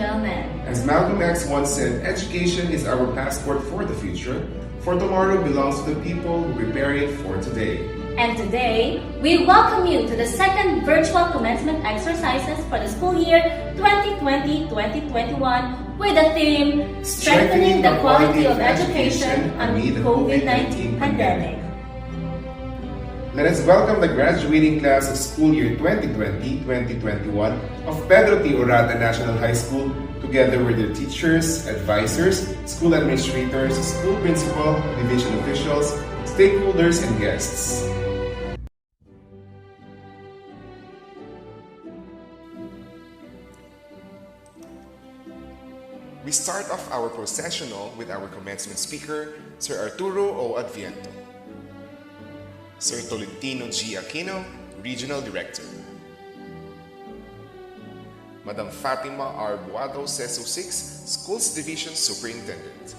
gentlemen. As Malcolm X once said, education is our passport for the future, for tomorrow belongs to the people who prepare it for today. And today, we welcome you to the second virtual commencement exercises for the school year 2020-2021 with the theme, Strengthening the Quality of Education Amid the COVID-19 Pandemic. Let us welcome the graduating class of school year 2020-2021 of Pedro Orata National High School, together with their teachers, advisors, school administrators, school principal, division officials, stakeholders, and guests. We start off our processional with our commencement speaker, Sir Arturo O. Adviento. Sir Tolentino G. Aquino, Regional Director. Madam Fatima R. Buado, CESO 6, Schools Division Superintendent.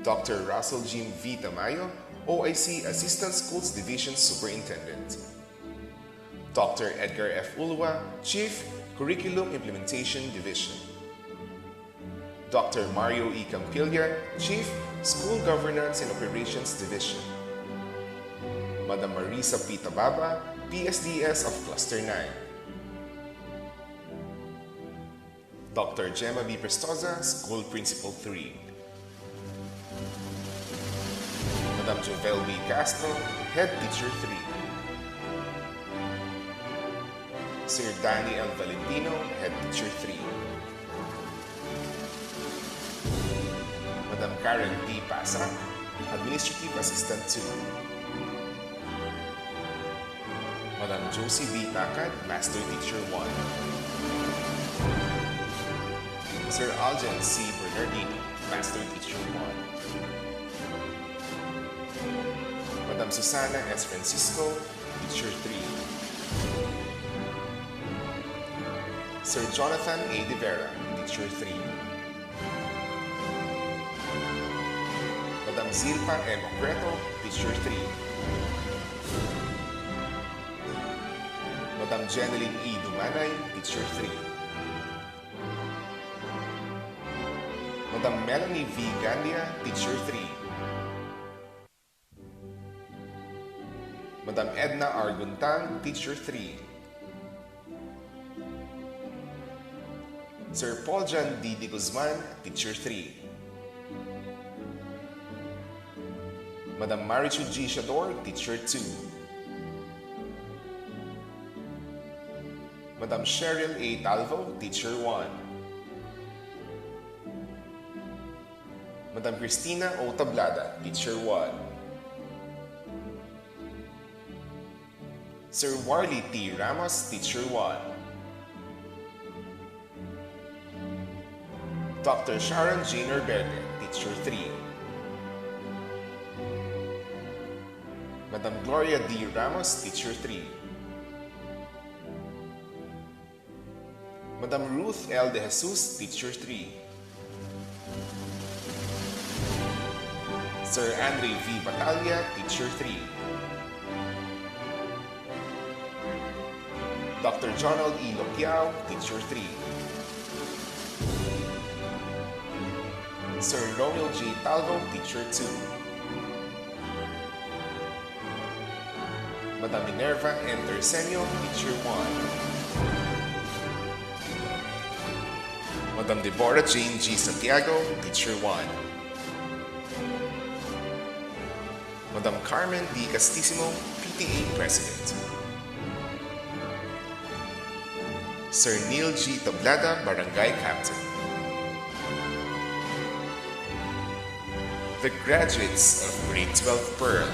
Dr. Russell Jim V. Tamayo, OIC Assistant Schools Division Superintendent. Dr. Edgar F. Ulua, Chief, Curriculum Implementation Division. Dr. Mario E. Campilla, Chief, School Governance and Operations Division. Madam Marisa P. Tababa, PSDS of Cluster 9. Dr. Gemma B. Prestoza, School Principal 3. Madam Jovel B. Castro, Head Teacher 3. Sir Danny L. Valentino, Head Teacher 3. Madam Karen D. Pasa, Administrative Assistant 2. Madam Josie B. Takad, Master Teacher 1. Sir Aljan C. Bernardino, Master Teacher 1. Madam Susana S. Francisco, Teacher 3. Sir Jonathan A. De Vera, Teacher 3. Madam Zilpa M. Ocreto, Teacher 3. Madam Jeneline E. Dumanay, Teacher 3. Madam Melanie V. Gandia, Teacher 3. Madam Edna R. Guntang, Teacher 3. Sir Paul Jan D. De Guzman, Teacher 3. Madam Marichu G. Shador, Teacher 2. Madam Cheryl A. Talvo, Teacher 1. Madam Cristina O. Tablada, Teacher 1. Sir Warley T. Ramos, Teacher 1. Dr. Sharon J. Norberte, Teacher 3. Madam Gloria D. Ramos, Teacher 3. Madam Ruth L. De Jesus, Teacher 3. Sir Andre V. Batalya, Teacher 3. Dr. Jonald E. Loquiao, Teacher 3. Sir Romeo J. Talvo, Teacher 2. Madam Minerva N. Tersenio, Teacher 1. Madam Deborah Jane G. Santiago, Teacher 1. Madam Carmen D. Castissimo, PTA President. Sir Neil G. Tablada, Barangay Captain. The graduates of Grade 12 Pearl.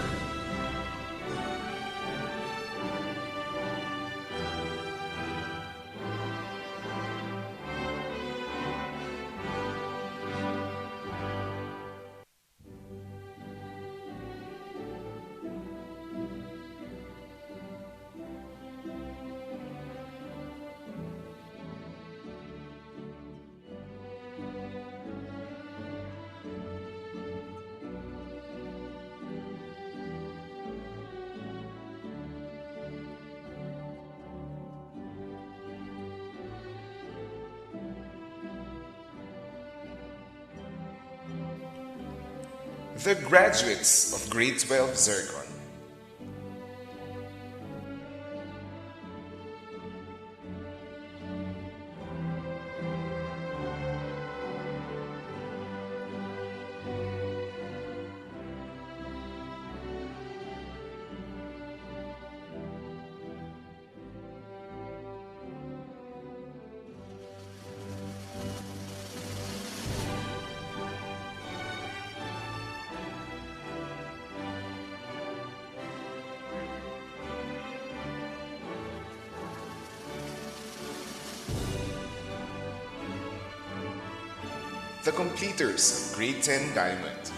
The graduates of Grade 12 Zircon. The completers of Grade 10 Diamond.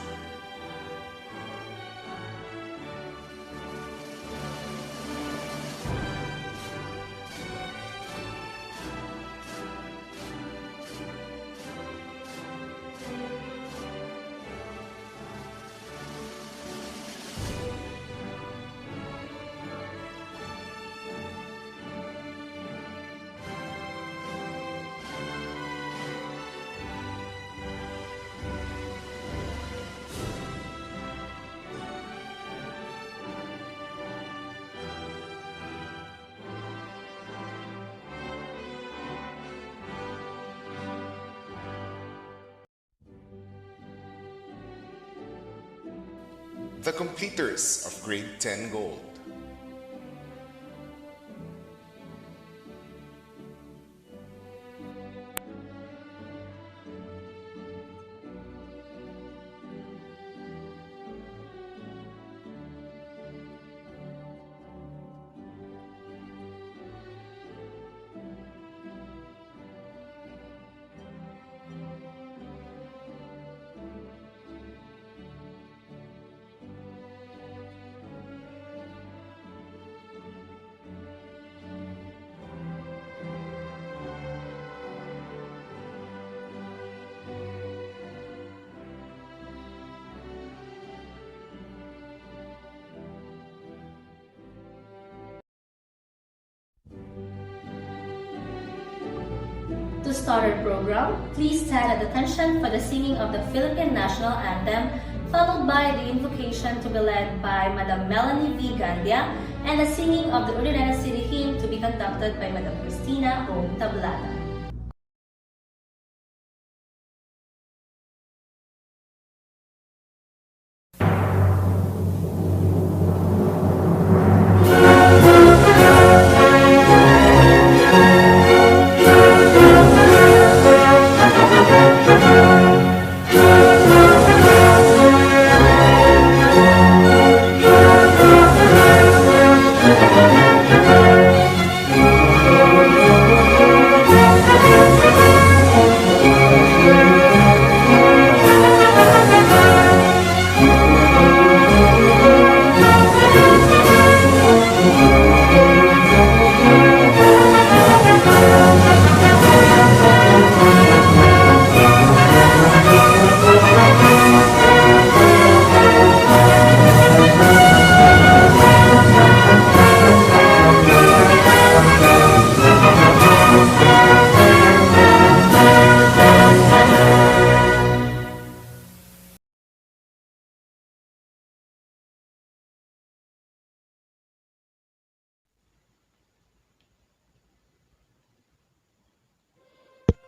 The completers of Grade 10 Gold. To start our program, please stand at attention for the singing of the Philippine National Anthem, followed by the invocation to be led by Madam Melanie V. Gandia, and the singing of the Urdaneta City Hymn to be conducted by Madam Cristina O. Tablada.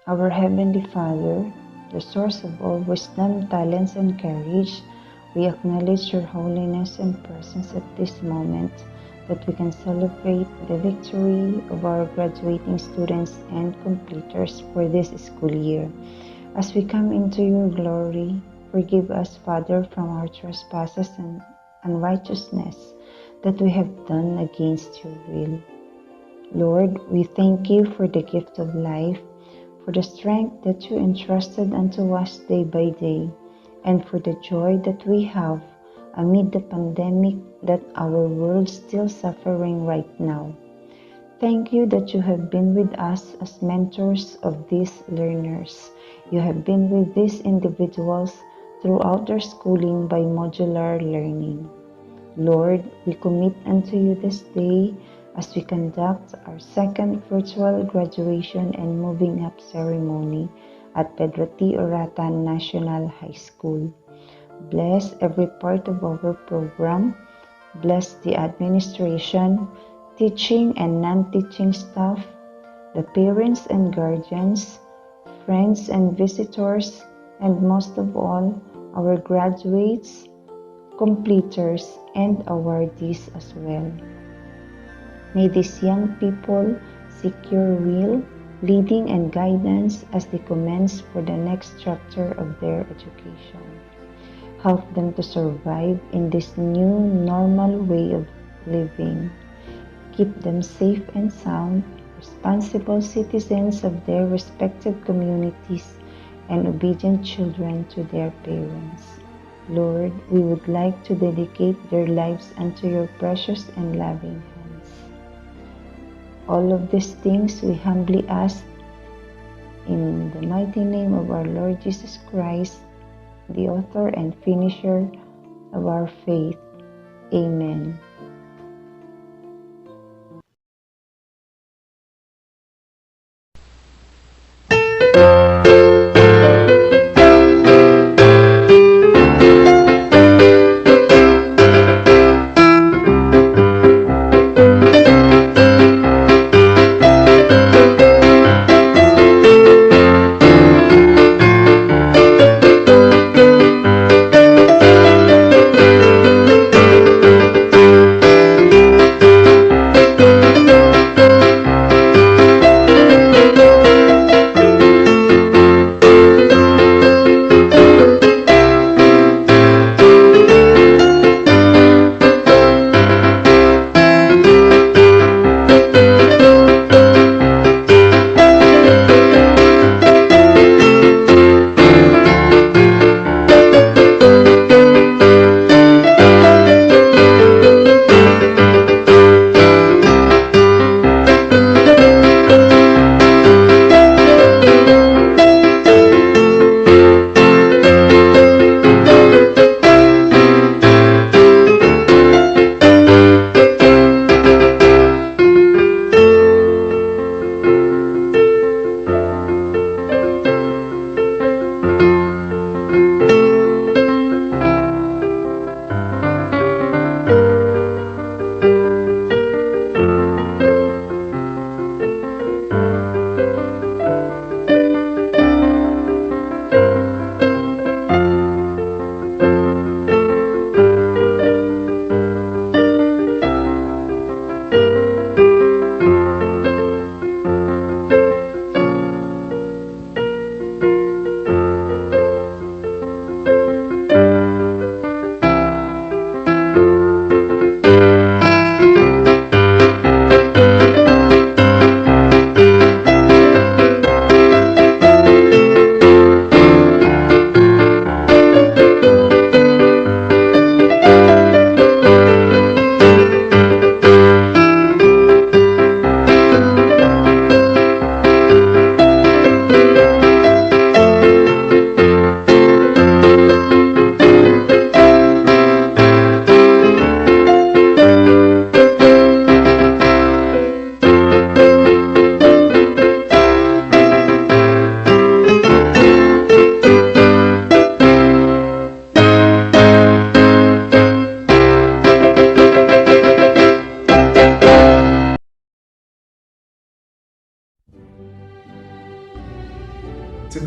Our Heavenly Father, the source of all wisdom, talents, and courage, we acknowledge your holiness and presence at this moment, that we can celebrate the victory of our graduating students and completers for this school year. As we come into your glory, forgive us, Father, from our trespasses and unrighteousness that we have done against your will. Lord, we thank you for the gift of life, for the strength that you entrusted unto us day by day, and for the joy that we have amid the pandemic that our world is still suffering right now. Thank you that you have been with us as mentors of these learners. You have been with these individuals throughout their schooling by modular learning. Lord, we commit unto you this day as we conduct our second virtual graduation and moving up ceremony at Pedro Orata National High School. Bless every part of our program. Bless the administration, teaching and non-teaching staff, the parents and guardians, friends and visitors, and most of all, our graduates, completers, and awardees as well. May these young people seek your will, leading and guidance as they commence for the next chapter of their education. Help them to survive in this new normal way of living. Keep them safe and sound, responsible citizens of their respective communities, and obedient children to their parents. Lord, we would like to dedicate their lives unto your precious and loving hands. All of these things we humbly ask in the mighty name of our Lord Jesus Christ, the author and finisher of our faith. Amen.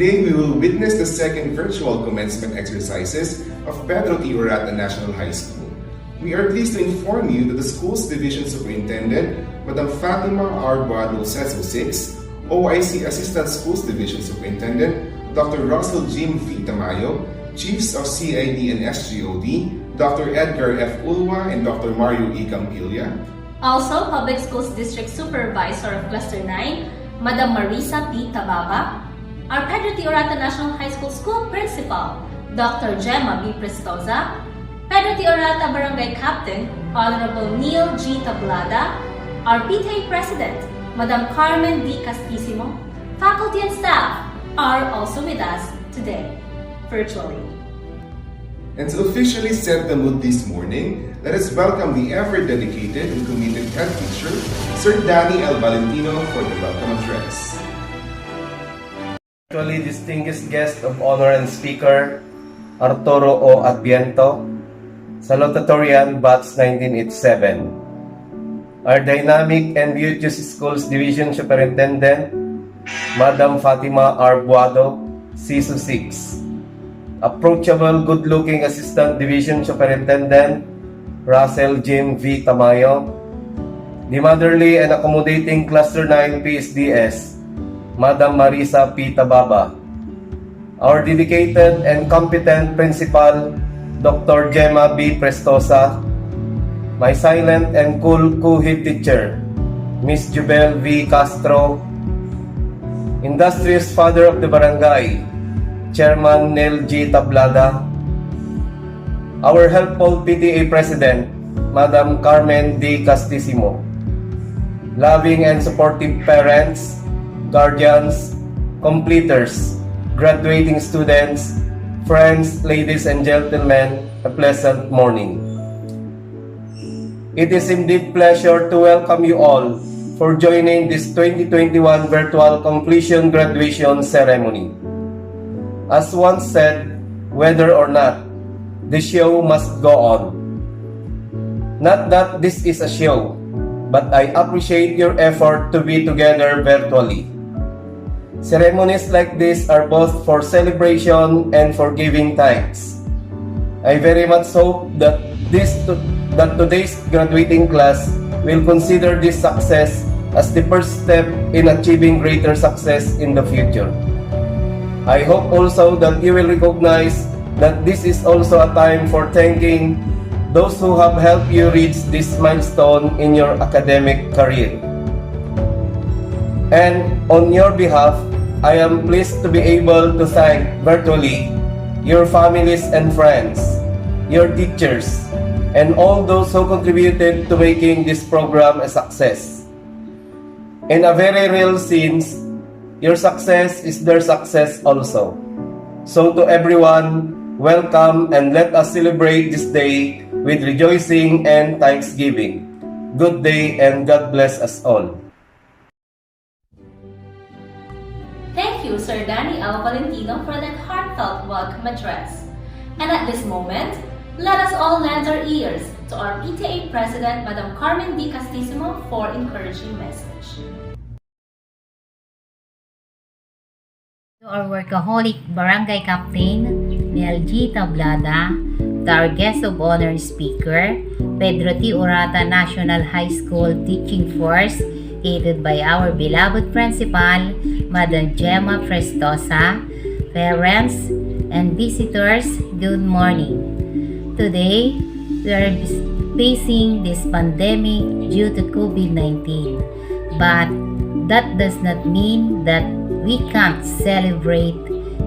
Today, we will witness the second virtual commencement exercises of Pedro Orata National High School. We are pleased to inform you that the school's Division Superintendent, Madam Fatima R. Bado Seso 6, OIC Assistant Schools Division Superintendent, Dr. Russell Jim V. Tamayo, Chiefs of CID and SGOD, Dr. Edgar F. Ulwa and Dr. Mario E. Campilla. Also, Public Schools District Supervisor of Cluster 9, Madam Marisa P. Tababa. Our Pedro Orata National High School School Principal, Dr. Gemma B. Prestoza. Pedro Orata Barangay Captain, Honorable Neil G. Tablada. Our PTA President, Madam Carmen D. Castisimo. Faculty and staff are also with us today, virtually. And to officially set the mood this morning, let us welcome the ever-dedicated and committed head teacher, Sir Danny L. Valentino, for the welcome address. Distinguished guest of honor and speaker, Arturo O. Adviento, Salutatorian Batch 1987. Our Dynamic and Beauteous Schools Division Superintendent, Madam Fatima R. Buado, CISO 6. Approachable, good-looking Assistant Division Superintendent, Russell Jim V. Tamayo. The Motherly and Accommodating Cluster 9 PSDS, Madam Marisa P. Tababa. Our dedicated and competent Principal, Dr. Gemma B. Prestosa. My silent and cool co-head teacher, Miss Jubel V. Castro. Industrious Father of the Barangay, Chairman Nel G. Tablada. Our helpful PTA President, Madam Carmen D. Castisimo. Loving and supportive parents, guardians, completers, graduating students, friends, ladies and gentlemen, a pleasant morning. It is indeed pleasure to welcome you all for joining this 2021 virtual completion graduation ceremony. As once said, whether or not, the show must go on. Not that this is a show, but I appreciate your effort to be together virtually. Ceremonies like this are both for celebration and for giving thanks. I very much hope that today's graduating class will consider this success as the first step in achieving greater success in the future. I hope also that you will recognize that this is also a time for thanking those who have helped you reach this milestone in your academic career. And on your behalf, I am pleased to be able to thank virtually your families and friends, your teachers, and all those who contributed to making this program a success. In a very real sense, your success is their success also. So to everyone, welcome and let us celebrate this day with rejoicing and thanksgiving. Good day and God bless us all. Thank you, Sir Danny L. Valentino, for that heartfelt welcome address. And at this moment, let us all lend our ears to our PTA President, Madam Carmen D. Castisimo, for encouraging message. To our workaholic barangay captain, Nel G. Tablada, to our guest of honor speaker, Pedro T. Orata National High School Teaching Force, aided by our beloved principal, Madam Gemma Prestosa, parents and visitors, good morning. Today, we are facing this pandemic due to COVID-19, but that does not mean that we can't celebrate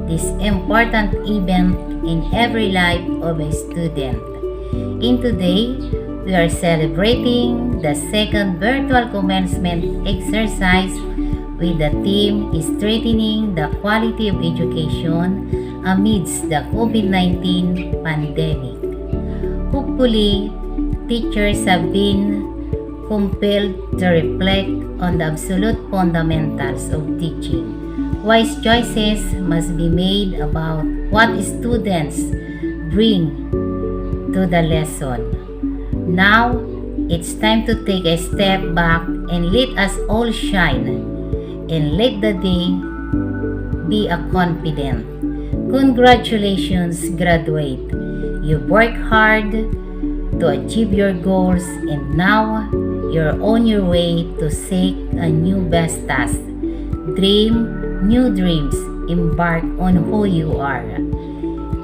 this important event in every life of a student. In today, we are celebrating the second virtual commencement exercise with the theme Strengthening the Quality of Education amidst the COVID-19 pandemic. Hopefully, teachers have been compelled to reflect on the absolute fundamentals of teaching. Wise choices must be made about what students bring to the lesson. Now, it's time to take a step back and let us all shine and let the day be a confident. Congratulations, graduate. You worked hard to achieve your goals and now you're on your way to seek a new best task. Dream new dreams. Embark on who you are.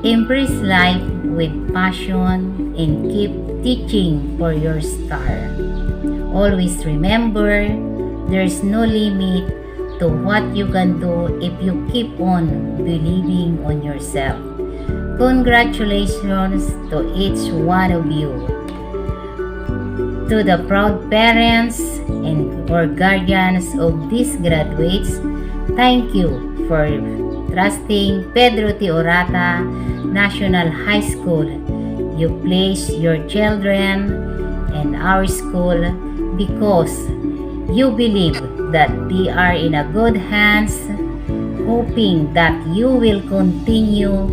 Embrace life with passion and keep teaching for your star. Always remember, there's no limit to what you can do if you keep on believing on yourself. Congratulations to each one of you. To the proud parents and or guardians of these graduates, thank you for trusting Pedro T. Orata National High School. You place your children in our school because you believe that they are in a good hands, hoping that you will continue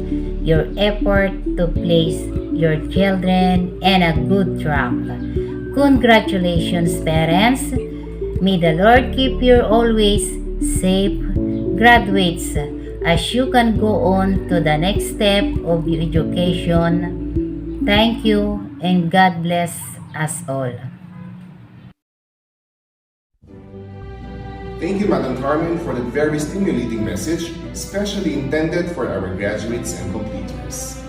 your effort to place your children in a good track. Congratulations, parents! May the Lord keep you always safe, graduates, as you can go on to the next step of your education. Thank you and God bless us all. Thank you, Madam Carmen, for that very stimulating message, especially intended for our graduates and completers.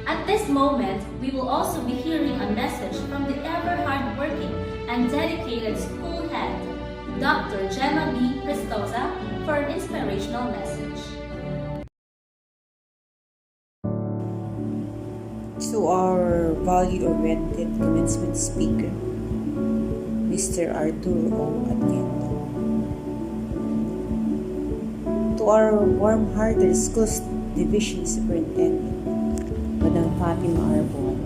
At this moment, we will also be hearing a message from the ever hardworking and dedicated school head, Dr. Gemma B. Prestosa, for an inspirational message. To our value-oriented commencement speaker, Mr. Arturo Atiendo. To our warm-hearted schools division superintendent, Madam Fatima Arbon.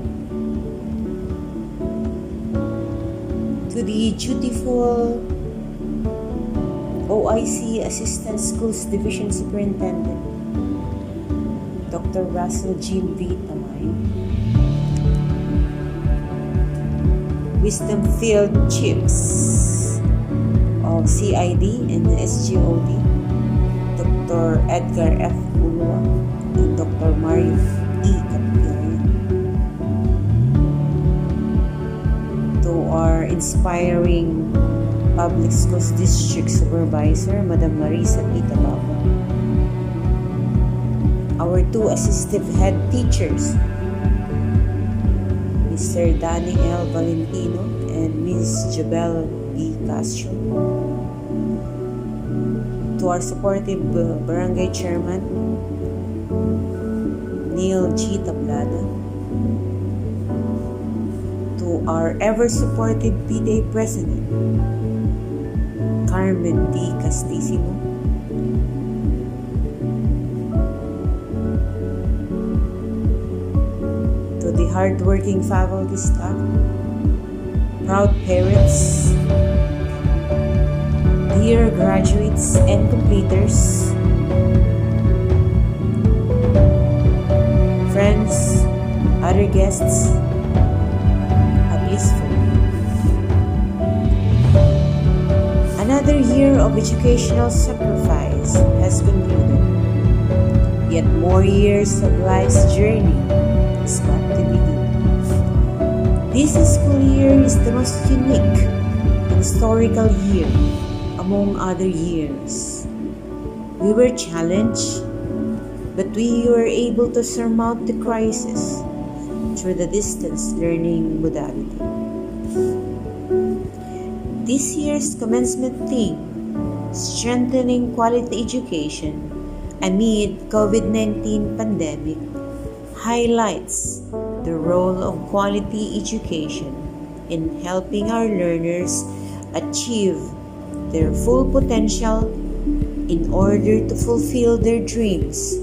To the dutiful OIC Assistant Schools Division Superintendent, Dr. Russell Jean V. Tamay. Wisdom Field Chiefs of CID and the SGOD, Dr. Edgar F. Ulua and Dr. Mario E. Capillion. To our inspiring Public Schools District Supervisor, Madam Marisa P. Tabako. Our two assistive head teachers, Mr. Danny L. Valentino and Ms. Jabel B. Castro. To our supportive barangay chairman, Neil G. Tablada. To our ever-supportive PTA president, Carmen D. Castisimo. To the hardworking faculty staff, proud parents, dear graduates and completers, friends, other guests, a blissful. Another year of educational sacrifice has concluded, yet more years of life's journey is about to begin. This school year is the most unique and historical year among other years. We were challenged, but we were able to surmount the crisis through the distance learning modality. This year's commencement theme, Strengthening Quality Education amid COVID-19 pandemic, highlights the role of quality education in helping our learners achieve their full potential in order to fulfill their dreams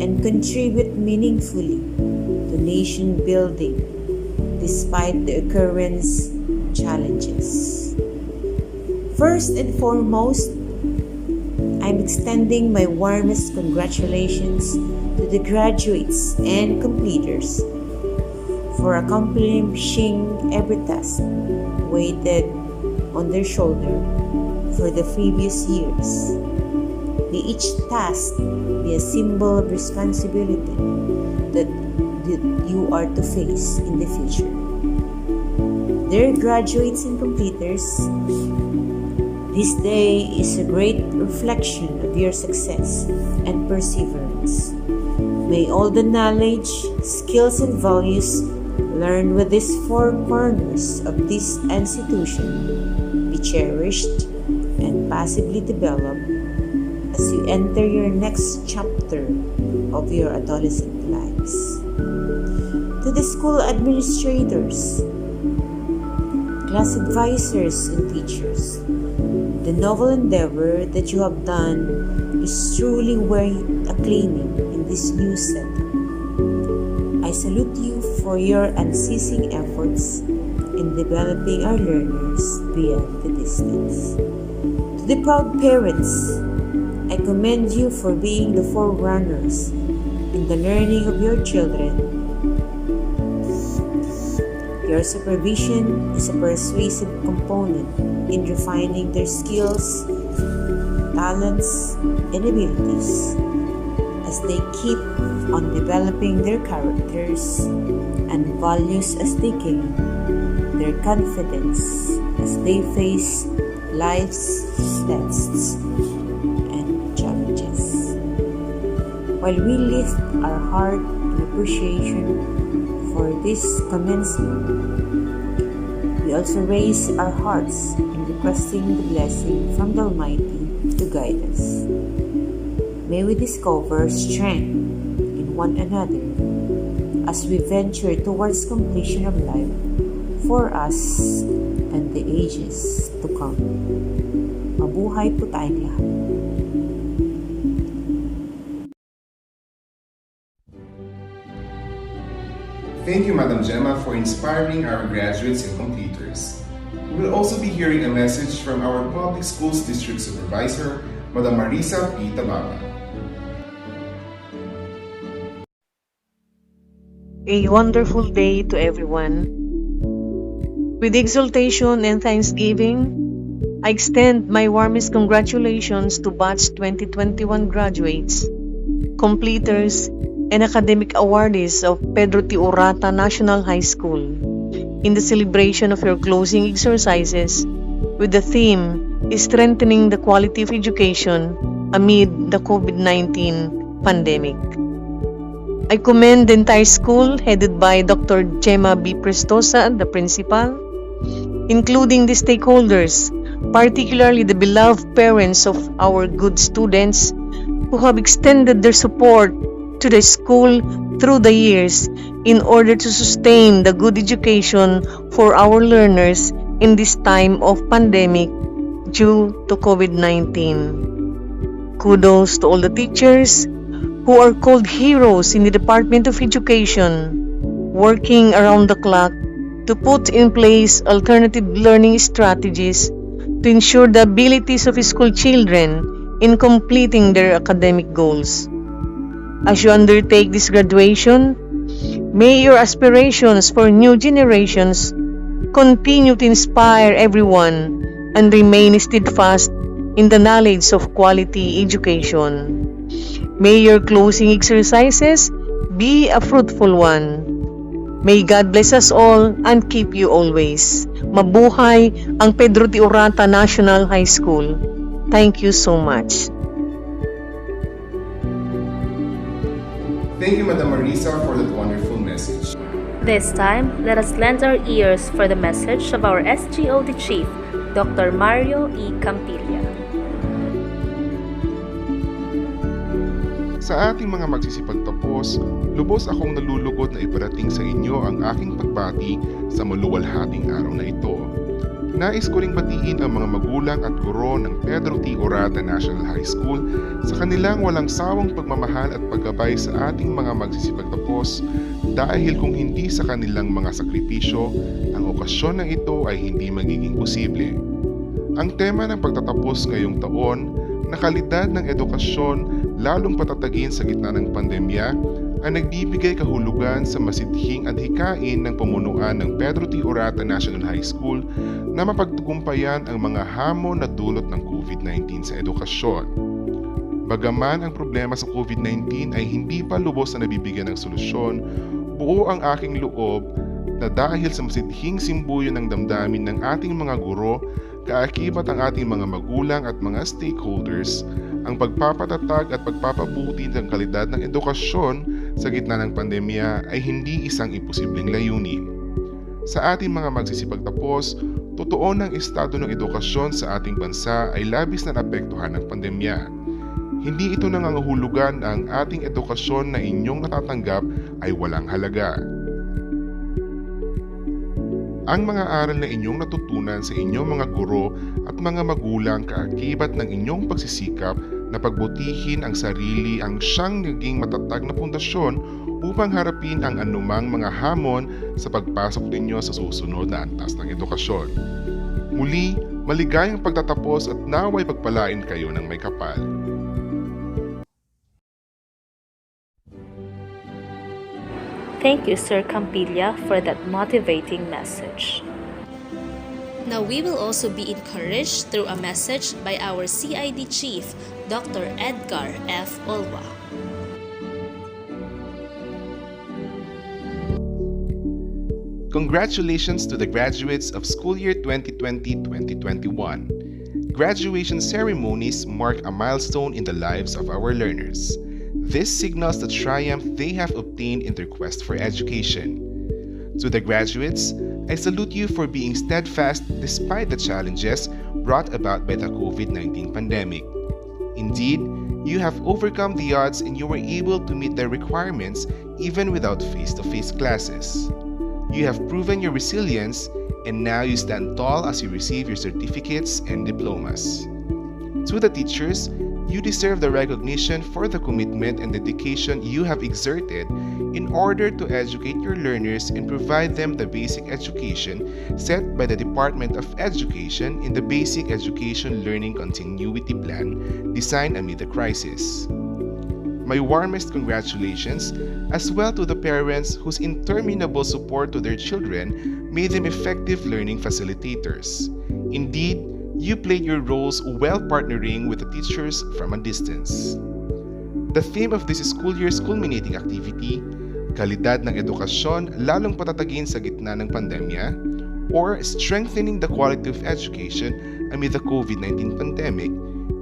and contribute meaningfully to nation building despite the occurrence challenges. First and foremost, I'm extending my warmest congratulations to the graduates and completers for accomplishing every task weighted on their shoulder for the previous years. May each task be a symbol of responsibility that you are to face in the future. Dear graduates and completers, this day is a great reflection of your success and perseverance. May all the knowledge, skills, and values learned with these four corners of this institution be cherished and passively developed as you enter your next chapter of your adolescent lives. To the school administrators, class advisors, and teachers, the noble endeavor that you have done is truly worth acclaiming in this new setting. I salute you for your unceasing efforts in developing our learners beyond the distance. To the proud parents, I commend you for being the forerunners in the learning of your children. Your supervision is a persuasive component in refining their skills, talents, and abilities as they keep on developing their characters and values as they gain their confidence as they face life's tests and challenges. While we lift our heart in appreciation for this commencement, we also raise our hearts in requesting the blessing from the Almighty to guide us. May we discover strength in one another as we venture towards completion of life for us and the ages to come. Mabuhay po tayong lahat. Thank you, Madam Gemma, for inspiring our graduates and completers. We will also be hearing a message from our Public Schools District Supervisor, Madam Marisa P. Tababa. A wonderful day to everyone. With exultation and thanksgiving, I extend my warmest congratulations to Batch 2021 graduates, completers, and academic awardees of Pedro T. Orata National High School in the celebration of your closing exercises with the theme Strengthening the Quality of Education amid the COVID-19 pandemic. I commend the entire school headed by Dr. Gemma B. Prestosa, the principal, including the stakeholders, particularly the beloved parents of our good students who have extended their support to the school through the years in order to sustain the good education for our learners in this time of pandemic due to COVID-19. Kudos to all the teachers who are called heroes in the Department of Education, working around the clock to put in place alternative learning strategies to ensure the abilities of school children in completing their academic goals. As you undertake this graduation, may your aspirations for new generations continue to inspire everyone and remain steadfast in the knowledge of quality education. May your closing exercises be a fruitful one. May God bless us all and keep you always. Mabuhay ang Pedro T. Orata National High School. Thank you so much. Thank you, Madam Marisa, for that wonderful message. This time, let us lend our ears for the message of our SGOD Chief, Dr. Mario E. Campilla. Sa ating mga magsisipagtapos, lubos akong nalulugod na iparating sa inyo ang aking pagbati sa maluwalhating araw na ito. Nais ko ring batiin ang mga magulang at guro ng Pedro T. Orata National High School sa kanilang walang sawang pagmamahal at paggabay sa ating mga magsisipagtapos dahil kung hindi sa kanilang mga sakripisyo, ang okasyon na ito ay hindi magiging posible. Ang tema ng pagtatapos ngayong taon na kalidad ng edukasyon lalong patatagin sa gitna ng pandemya ay nagbibigay kahulugan sa masidhing adhikain ng pamunuan ng Pedro T. Orata National High School na mapagtagumpayan ang mga hamon na dulot ng COVID-19 sa edukasyon. Bagaman ang problema sa COVID-19 ay hindi pa lubos na nabibigyan ng solusyon, buo ang aking loob na dahil sa masidhing simbuyo ng damdamin ng ating mga guro, kaakibat ang ating mga magulang at mga stakeholders, ang pagpapatatag at pagpapabuti ng kalidad ng edukasyon sa gitna ng pandemya ay hindi isang imposibleng layunin. Sa ating mga magsisipagtapos, totoo ng estado ng edukasyon sa ating bansa ay labis na naapektuhan ng pandemya. Hindi ito nangangahulugan na ang ating edukasyon na inyong natatanggap ay walang halaga. Ang mga aral na inyong natutunan sa inyong mga guro at mga magulang kaakibat ng inyong pagsisikap na pagbutihin ang sarili ang siyang naging matatag na pundasyon upang harapin ang anumang mga hamon sa pagpasok ninyo sa susunod na antas ng edukasyon. Muli, maligayang pagtatapos at naway pagpalain kayo ng may kapal. Thank you, Sir Campilla, for that motivating message. Now we will also be encouraged through a message by our CID Chief, Dr. Edgar F. Olwa. Congratulations to the graduates of school year 2020-2021. Graduation ceremonies mark a milestone in the lives of our learners. This signals the triumph they have obtained in their quest for education. To the graduates, I salute you for being steadfast despite the challenges brought about by the COVID-19 pandemic. Indeed, you have overcome the odds and you were able to meet their requirements even without face-to-face classes. You have proven your resilience, and now you stand tall as you receive your certificates and diplomas. To the teachers, you deserve the recognition for the commitment and dedication you have exerted in order to educate your learners and provide them the basic education set by the Department of Education in the Basic Education Learning Continuity Plan designed amid the crisis. My warmest congratulations as well to the parents whose interminable support to their children made them effective learning facilitators. Indeed, you played your roles well partnering with the teachers from a distance. The theme of this school year's culminating activity, Kalidad ng Edukasyon lalong patatagin sa gitna ng pandemya, or Strengthening the Quality of Education amid the COVID-19 pandemic,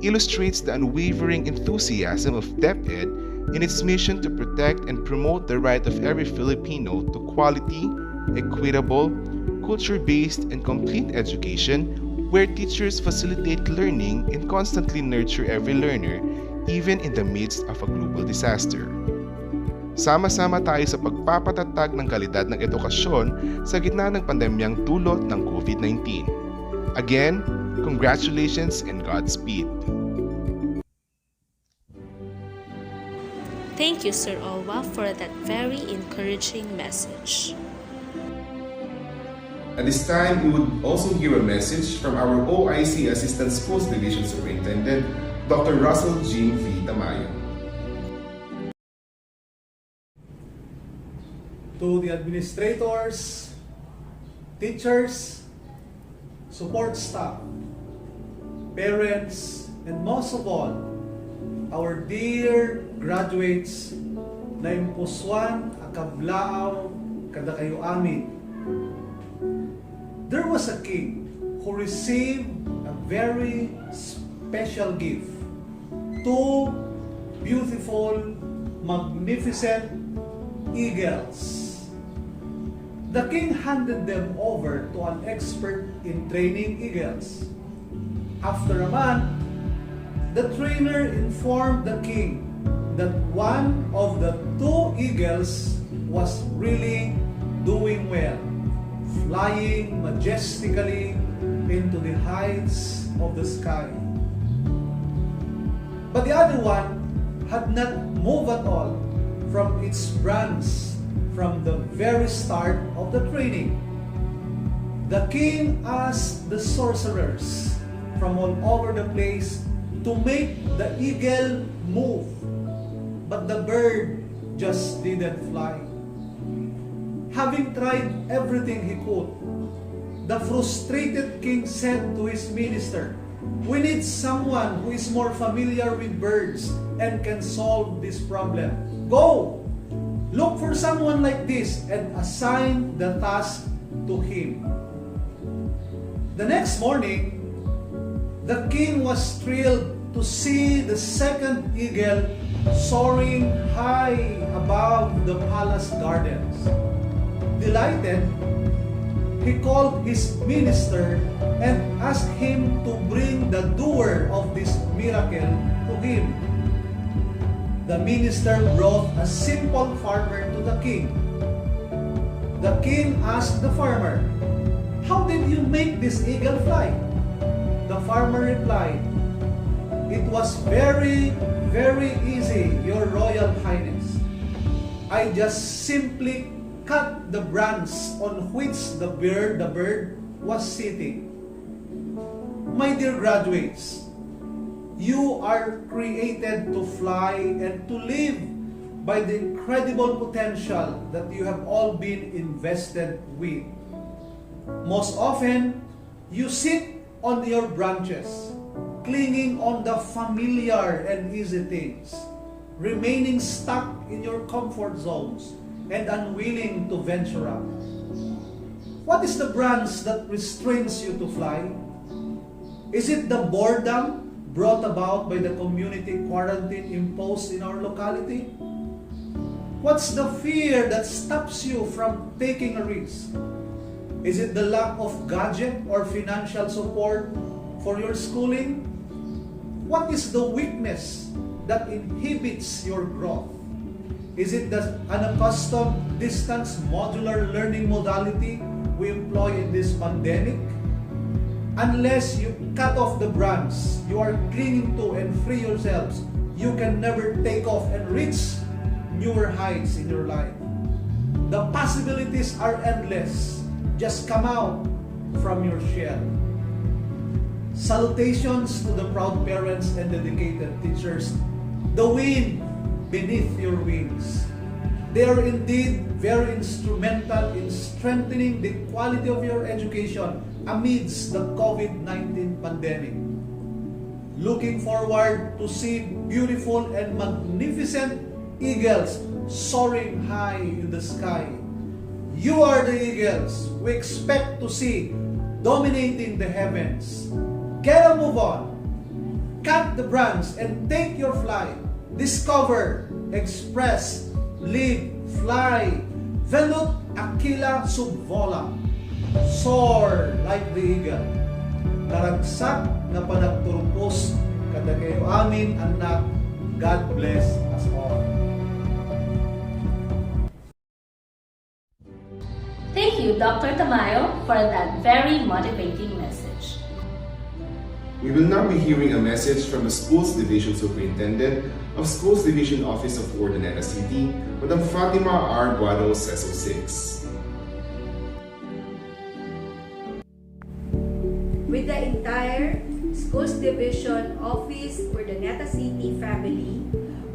illustrates the unwavering enthusiasm of DepEd in its mission to protect and promote the right of every Filipino to quality, equitable, culture-based, and complete education where teachers facilitate learning and constantly nurture every learner even in the midst of a global disaster. Sama-sama tayo sa pagpapatatag ng kalidad ng edukasyon sa gitna ng pandemyang dulot ng COVID-19. Again, congratulations and Godspeed. Thank you, Sir Olwa, for that very encouraging message. At this time, we would also hear a message from our OIC Assistant Schools Division Superintendent, Dr. Russell Jim V. Tamayo. To the administrators, teachers, support staff, parents, and most of all, our dear graduates na impuswan akablaaw kada kayo amin. There was a king who received a very special gift. Two beautiful, magnificent eagles. The king handed them over to an expert in training eagles. After a month, the trainer informed the king that one of the two eagles was really doing well, flying majestically into the heights of the sky. But the other one had not moved at all from its branch from the very start of the training. The king asked the sorcerers from all over the place to make the eagle move, but the bird just didn't fly. Having tried everything he could, the frustrated king said to his minister, "We need someone who is more familiar with birds and can solve this problem. Go! Look for someone like this and assign the task to him." The next morning, the king was thrilled to see the second eagle soaring high above the palace gardens. Delighted, he called his minister and asked him to bring the doer of this miracle to him. The minister brought a simple farmer to the king. The king asked the farmer, "How did you make this eagle fly?" The farmer replied, "It was very, very easy, Your Royal Highness. I just simply cut the branch on which the bird was sitting." My dear graduates, you are created to fly and to live by the incredible potential that you have all been invested with. Most often, you sit on your branches, clinging on the familiar and easy things, remaining stuck in your comfort zones and unwilling to venture out. What is the branch that restrains you to fly? Is it the boredom brought about by the community quarantine imposed in our locality? What's the fear that stops you from taking a risk? Is it the lack of gadget or financial support for your schooling? What is the weakness that inhibits your growth? Is it the unaccustomed distance modular learning modality we employ in this pandemic? Unless you cut off the branch you are clinging to and free yourselves, you can never take off and reach newer heights in your life. The possibilities are endless. Just come out from your shell. Salutations to the proud parents and dedicated teachers. The wind beneath your wings. They are indeed very instrumental in strengthening the quality of your education amidst the COVID-19 pandemic. Looking forward to see beautiful and magnificent eagles soaring high in the sky. You are the eagles we expect to see dominating the heavens. Get a move on. Cut the branch and take your flight. Discover, express, live, fly. Velut aquila sub vola. Soar like the eagle. Naragsak na panagturupos kada kayo amin anak. God bless us all. Thank you, Dr. Tamayo, for that very motivating message. We will now be hearing a message from the Schools Division Superintendent of Schools Division Office of Orata City, Madam Fatima R. Guado Seso 6. With the entire Schools Division Office for the Neta City family,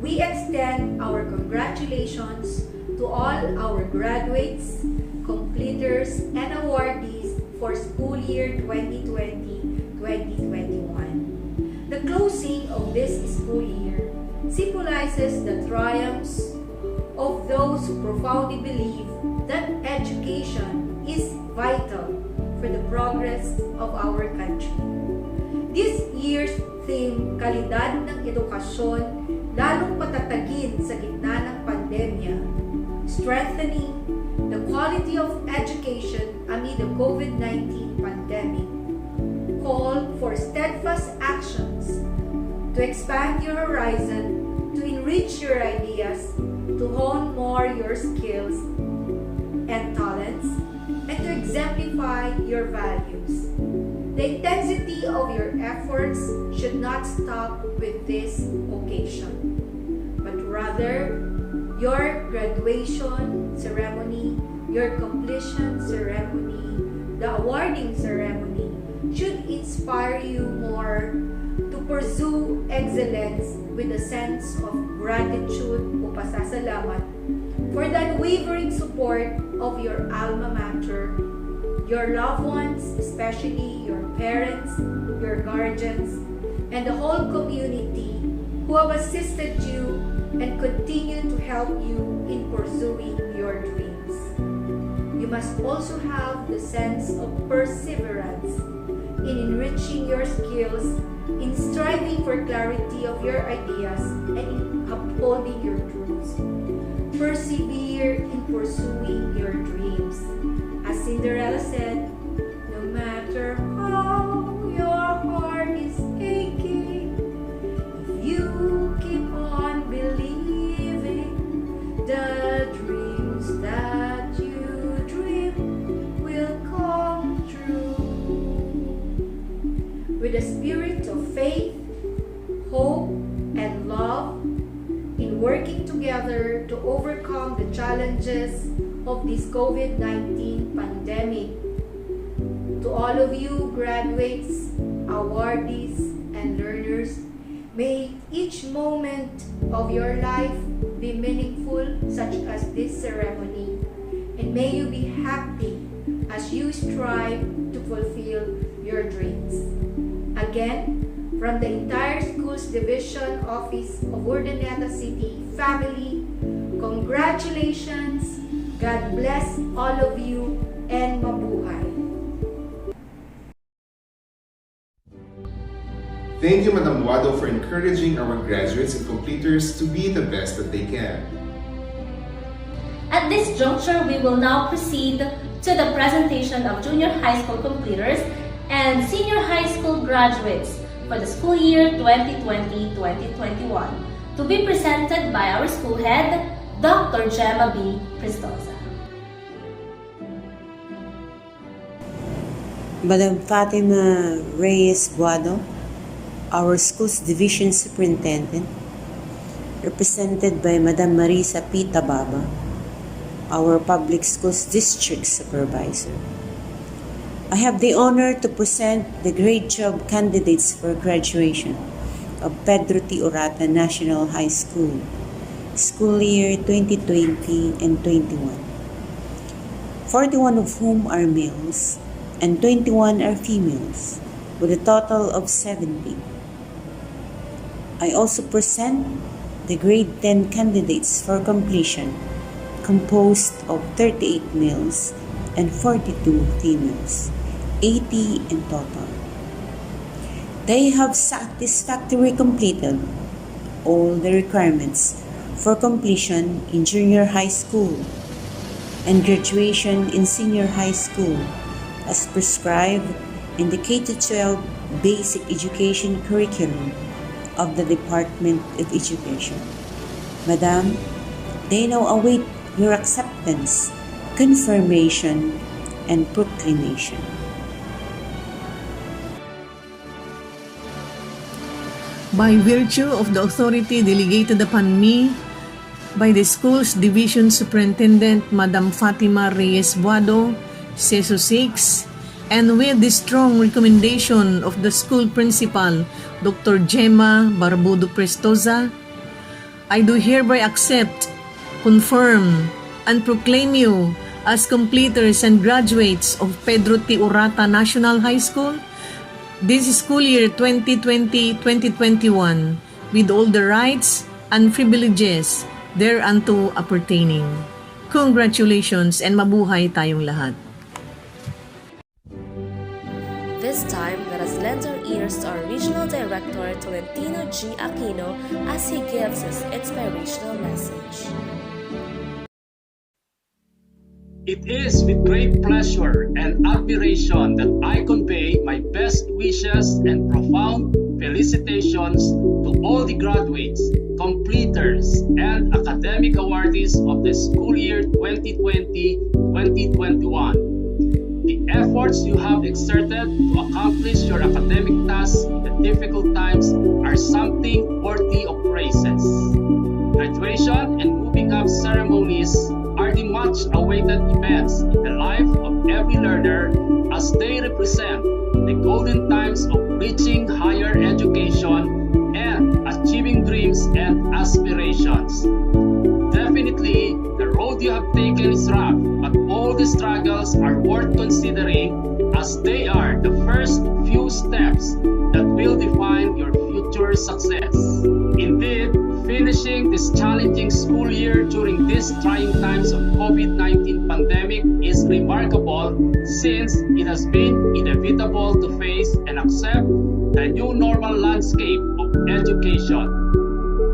we extend our congratulations to all our graduates, completers, and awardees for school year 2020-2021. The closing of this school year symbolizes the triumphs of those who profoundly believe that education is vital for the progress of our country. This year's theme, Kalidad ng Edukasyon, lalong patatagin sa gitna ng pandemya, strengthening the quality of education amid the COVID-19 pandemic, call for steadfast actions to expand your horizon, to enrich your ideas, to hone more your skills and talents, and to exemplify your values. The intensity of your efforts should not stop with this occasion, but rather your graduation ceremony, your completion ceremony, the awarding ceremony should inspire you more to pursue excellence with a sense of gratitude o pasasalamat for the unwavering support of your alma mater, your loved ones, especially your parents, your guardians, and the whole community who have assisted you and continue to help you in pursuing your dreams. You must also have the sense of perseverance in enriching your skills, in striving for clarity of your ideas, and in upholding your truths. Persevere in pursuing your dreams. As Cinderella said, no matter how your heart is aching, if you keep on believing, the dreams that you dream will come true. With a spirit of faith, hope, and love, in working together to overcome the challenges of this COVID-19 pandemic. To all of you graduates, awardees, and learners, may each moment of your life be meaningful, such as this ceremony. And may you be happy as you strive to fulfill your dreams. Again, from the entire Schools Division Office of Urdaneta City family, congratulations, God bless all of you, and mabuhay. Thank you, Madam Wado, for encouraging our graduates and completers to be the best that they can. At this juncture, we will now proceed to the presentation of junior high school completers and senior high school graduates for the school year 2020-2021, to be presented by our school head, Dr. Gemma B. Pristosa. Madam Fatima Reyes Buado, our school's division superintendent, represented by Madam Marisa P. Tababa, our public schools district supervisor. I have the honor to present the grade job candidates for graduation of Pedro T. Orata National High School, school year 2020 and 21. 41 of whom are males and 21 are females, with a total of 70. I also present the grade 10 candidates for completion, composed of 38 males and 42 females, 80 in total. They have satisfactorily completed all the requirements for completion in junior high school and graduation in senior high school as prescribed in the K-12 basic education curriculum of the Department of Education. Madam, they now await your acceptance, confirmation, and proclamation. By virtue of the authority delegated upon me by the school's division superintendent, Madam Fatima Reyes Buado, CESO 6, and with the strong recommendation of the school principal, Dr. Gemma Barbudo Prestosa, I do hereby accept, confirm, and proclaim you as completers and graduates of Pedro T. Orata National High School this school year 2020-2021 with all the rights and privileges thereunto appertaining. Congratulations and mabuhay tayong lahat. This time, let us lend our ears to our Regional Director Tolentino G. Aquino as he gives his inspirational message. It is with great pleasure and admiration that I convey my best wishes and profound felicitations to all the graduates, completers, and academic awardees of the school year 2020-2021. The efforts you have exerted to accomplish your academic tasks in the difficult times are something worthy of praises. Graduation and moving up ceremonies are the much-awaited events in the life of every learner as they represent the golden times of reaching higher education and achieving dreams and aspirations. Definitely, the road you have taken is rough, but all the struggles are worth considering as they are the first few steps that will define your future success. Indeed, finishing this challenging school year during these trying times of COVID-19 pandemic is remarkable since it has been inevitable to face and accept the new normal landscape of education.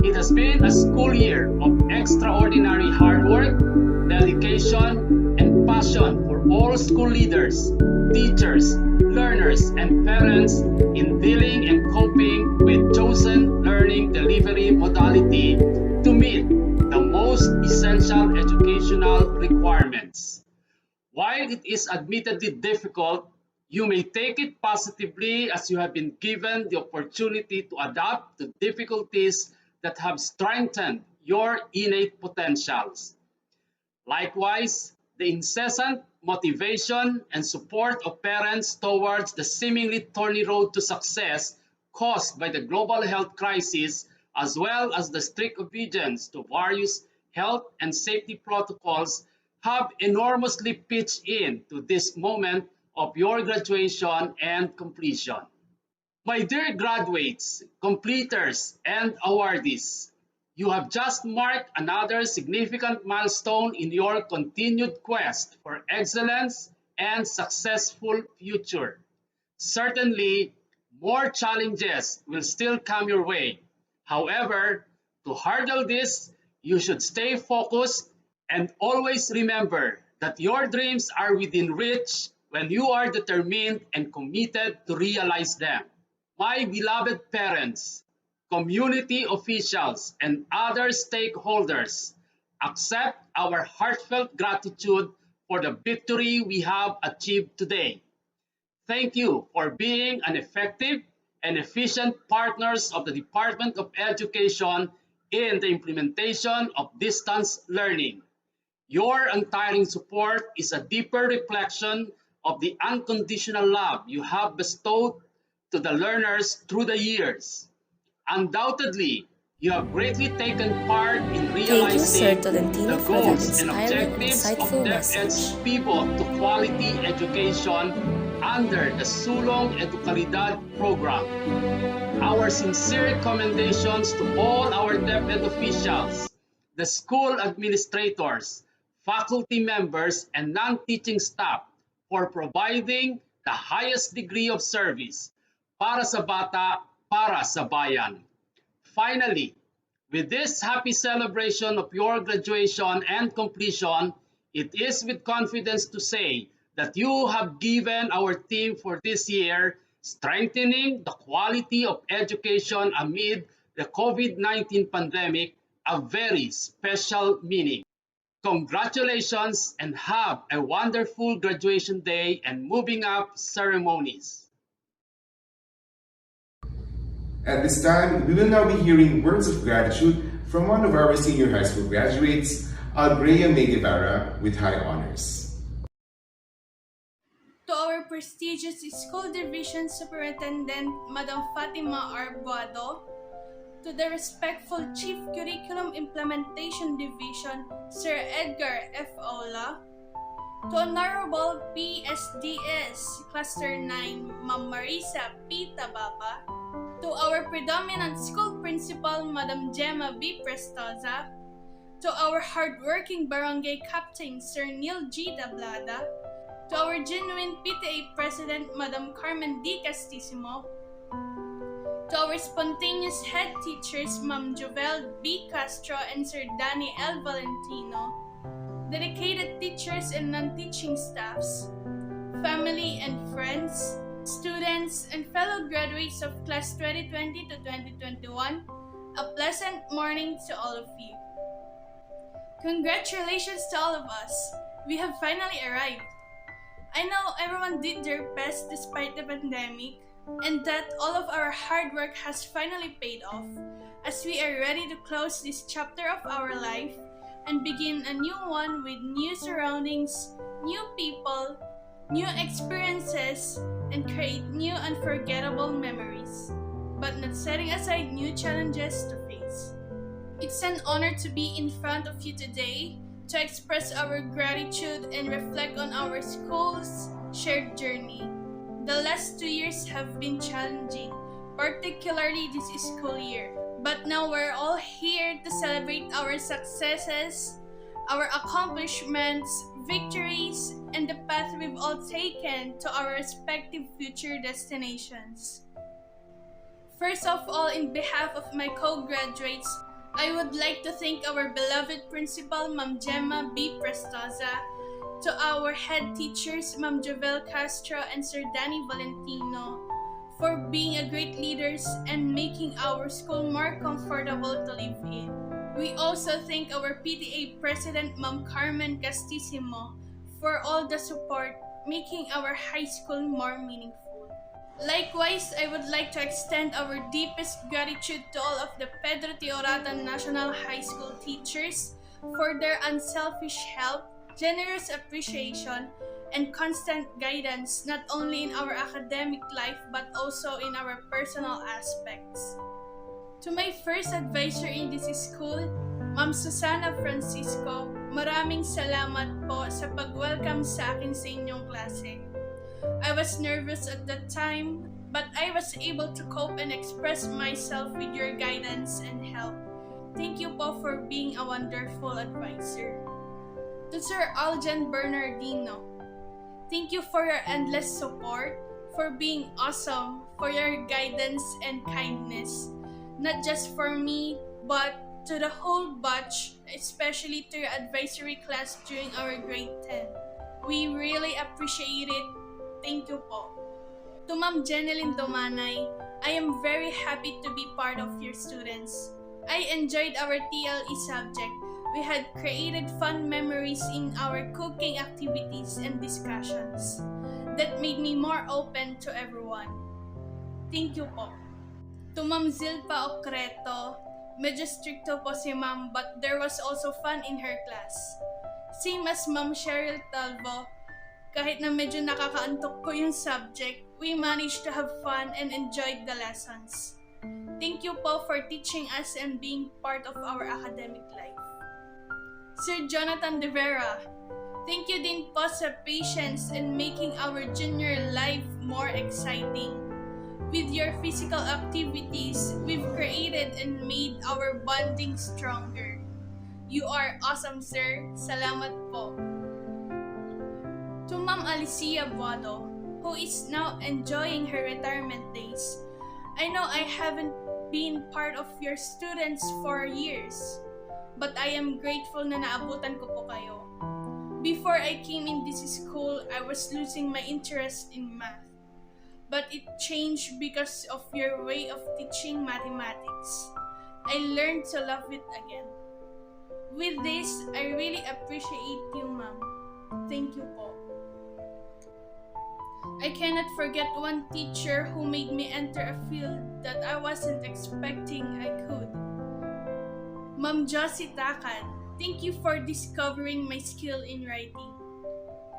It has been a school year of extraordinary hard work, dedication, and passion for all school leaders, teachers, learners, and parents in dealing and coping with chosen learning delivery modality to meet the most essential educational requirements. While it is admittedly difficult, you may take it positively as you have been given the opportunity to adapt to difficulties that have strengthened your innate potentials. Likewise, the incessant motivation and support of parents towards the seemingly thorny road to success caused by the global health crisis as well as the strict obedience to various health and safety protocols, have enormously pitched in to this moment of your graduation and completion. My dear graduates, completers, and awardees, you have just marked another significant milestone in your continued quest for excellence and successful future. Certainly, more challenges will still come your way. However, to hurdle this, you should stay focused and always remember that your dreams are within reach when you are determined and committed to realize them. My beloved parents, community officials, and other stakeholders, accept our heartfelt gratitude for the victory we have achieved today. Thank you for being an effective and efficient partners of the Department of Education in the implementation of distance learning. Your untiring support is a deeper reflection of the unconditional love you have bestowed to the learners through the years. Undoubtedly, you have greatly taken part in Thank you, Sir realizing Tolentino, the for that goals and inspiring and objectives of insightful DepEd's message. pivot to quality education under the Sulong Educalidad program. Our sincere commendations to all our DepEd officials, the school administrators, faculty members, and non-teaching staff for providing the highest degree of service para sa bata, para sa bayan. Finally, with this happy celebration of your graduation and completion, it is with confidence to say that you have given our theme for this year, strengthening the quality of education amid the COVID-19 pandemic, a very special meaning. Congratulations and have a wonderful graduation day and moving up ceremonies. At this time, we will now be hearing words of gratitude from one of our senior high school graduates, Albrea May Guevara, with high honors. To our prestigious School Division Superintendent, Madam Fatima Arbuado, to the respectful Chief Curriculum Implementation Division, Sir Edgar F. Ola, to Honorable PSDS Cluster 9, Ma'am Marisa P. Tababa, to our predominant school principal, Madam Gemma B. Prestoza, to our hardworking barangay captain, Sir Neil G. Tablada, to our genuine PTA President, Madam Carmen D. Castissimo, to our spontaneous head teachers, Ma'am Jovel B. Castro and Sir Danny L. Valentino, dedicated teachers and non-teaching staffs, family and friends, students and fellow graduates of Class 2020 to 2021, a pleasant morning to all of you. Congratulations to all of us! We have finally arrived. I know everyone did their best despite the pandemic, and that all of our hard work has finally paid off, as we are ready to close this chapter of our life and begin a new one with new surroundings, new people, new experiences, and create new unforgettable memories, but not setting aside new challenges to face. It's an honor to be in front of you today to express our gratitude and reflect on our school's shared journey. The last 2 years have been challenging, particularly this school year. But now we're all here to celebrate our successes, our accomplishments, victories, and the path we've all taken to our respective future destinations. First of all, in behalf of my co-graduates, I would like to thank our beloved principal, Ma'am Gemma B. Prestoza, to our head teachers, Ma'am Jovel Castro and Sir Danny Valentino, for being a great leaders and making our school more comfortable to live in. We also thank our PTA President, Ma'am Carmen Castissimo, for all the support, making our high school more meaningful. Likewise, I would like to extend our deepest gratitude to all of the Pedro T. Orata National High School teachers for their unselfish help, generous appreciation, and constant guidance not only in our academic life but also in our personal aspects. To my first advisor in this school, Ma'am Susana Francisco, maraming salamat po sa pag-welcome sa akin sa inyong klase. I was nervous at that time, but I was able to cope and express myself with your guidance and help. Thank you po for being a wonderful advisor. To Sir Aljan Bernardino, thank you for your endless support, for being awesome, for your guidance and kindness, not just for me, but to the whole batch, especially to your advisory class during our grade 10. We really appreciate it. Thank you po. To Ma'am Jeneline Domanay, I am very happy to be part of your students. I enjoyed our TLE subject. We had created fun memories in our cooking activities and discussions that made me more open to everyone. Thank you po. To Ma'am Zilpa Ocreto, medyo stricto po si Ma'am, but there was also fun in her class. Same as Ma'am Cheryl Talvo, kahit na medyo nakakaantok po yung subject, we managed to have fun and enjoyed the lessons. Thank you po for teaching us and being part of our academic life. Sir Jonathan De Vera, thank you din po sa patience in making our junior life more exciting. With your physical activities, we've created and made our bonding stronger. You are awesome, sir. Salamat po. To Ma'am Alicia Buado, who is now enjoying her retirement days, I know I haven't been part of your students for years, but I am grateful na naabutan ko po kayo. Before I came in this school, I was losing my interest in math. But it changed because of your way of teaching mathematics. I learned to love it again. With this, I really appreciate you, Ma'am. Thank you po. I cannot forget one teacher who made me enter a field that I wasn't expecting I could. Ma'am Josie Takad, thank you for discovering my skill in writing,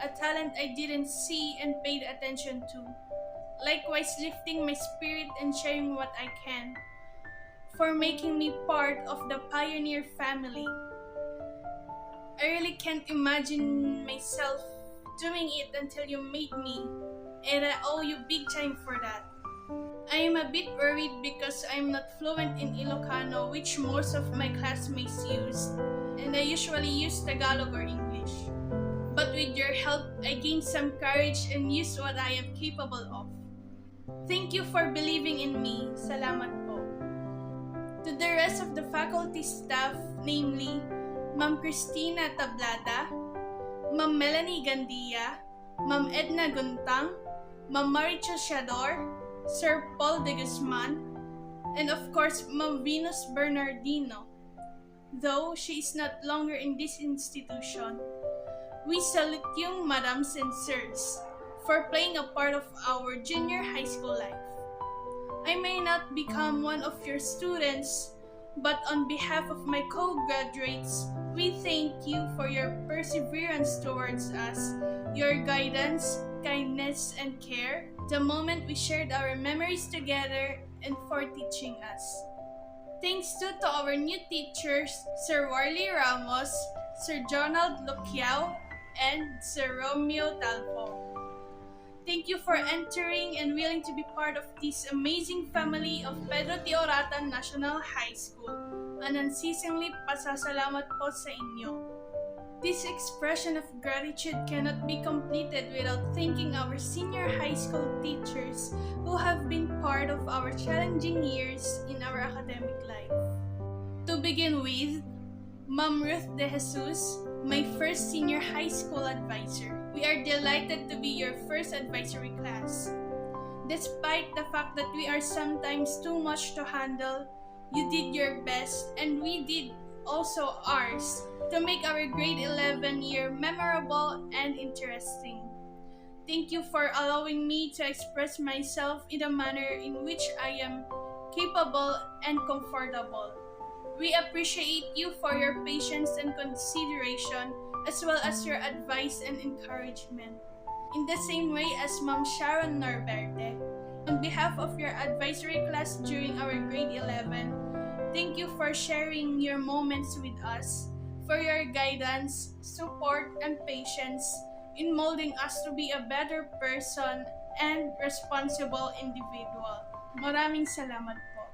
a talent I didn't see and paid attention to. Likewise, lifting my spirit and sharing what I can, for making me part of the pioneer family. I really can't imagine myself doing it until you made me, and I owe you big time for that. I am a bit worried because I'm not fluent in Ilocano, which most of my classmates use, and I usually use Tagalog or English. But with your help, I gained some courage and used what I am capable of. Thank you for believing in me. Salamat po. To the rest of the faculty staff, namely Ma'am Cristina Tablada, Ma'am Melanie Gandia, Ma'am Edna Guntang, Ma'am Maricha Shador, Sir Paul de Guzman, and of course Ma'am Venus Bernardino. Though she is not longer in this institution, we salute you, madams and sirs, for playing a part of our junior high school life. I may not become one of your students, but on behalf of my co-graduates, we thank you for your perseverance towards us, your guidance, kindness, and care, the moment we shared our memories together, and for teaching us. Thanks to our new teachers, Sir Warley Ramos, Sir Jonald Luquiao, and Sir Romeo Talpo. Thank you for entering and willing to be part of this amazing family of Pedro T. Orata National High School. An unceasingly pasasalamat po sa inyo. This expression of gratitude cannot be completed without thanking our senior high school teachers who have been part of our challenging years in our academic life. To begin with, Ma'am Ruth De Jesus, my first senior high school advisor. We are delighted to be your first advisory class. Despite the fact that we are sometimes too much to handle, you did your best and we did also ours to make our grade 11 year memorable and interesting. Thank you for allowing me to express myself in a manner in which I am capable and comfortable. We appreciate you for your patience and consideration, as well as your advice and encouragement. In the same way as Ma'am Sharon Norberte, on behalf of your advisory class during our grade 11, Thank you for sharing your moments with us, for your guidance, support, and patience in molding us to be a better person and responsible individual. Maraming salamat po.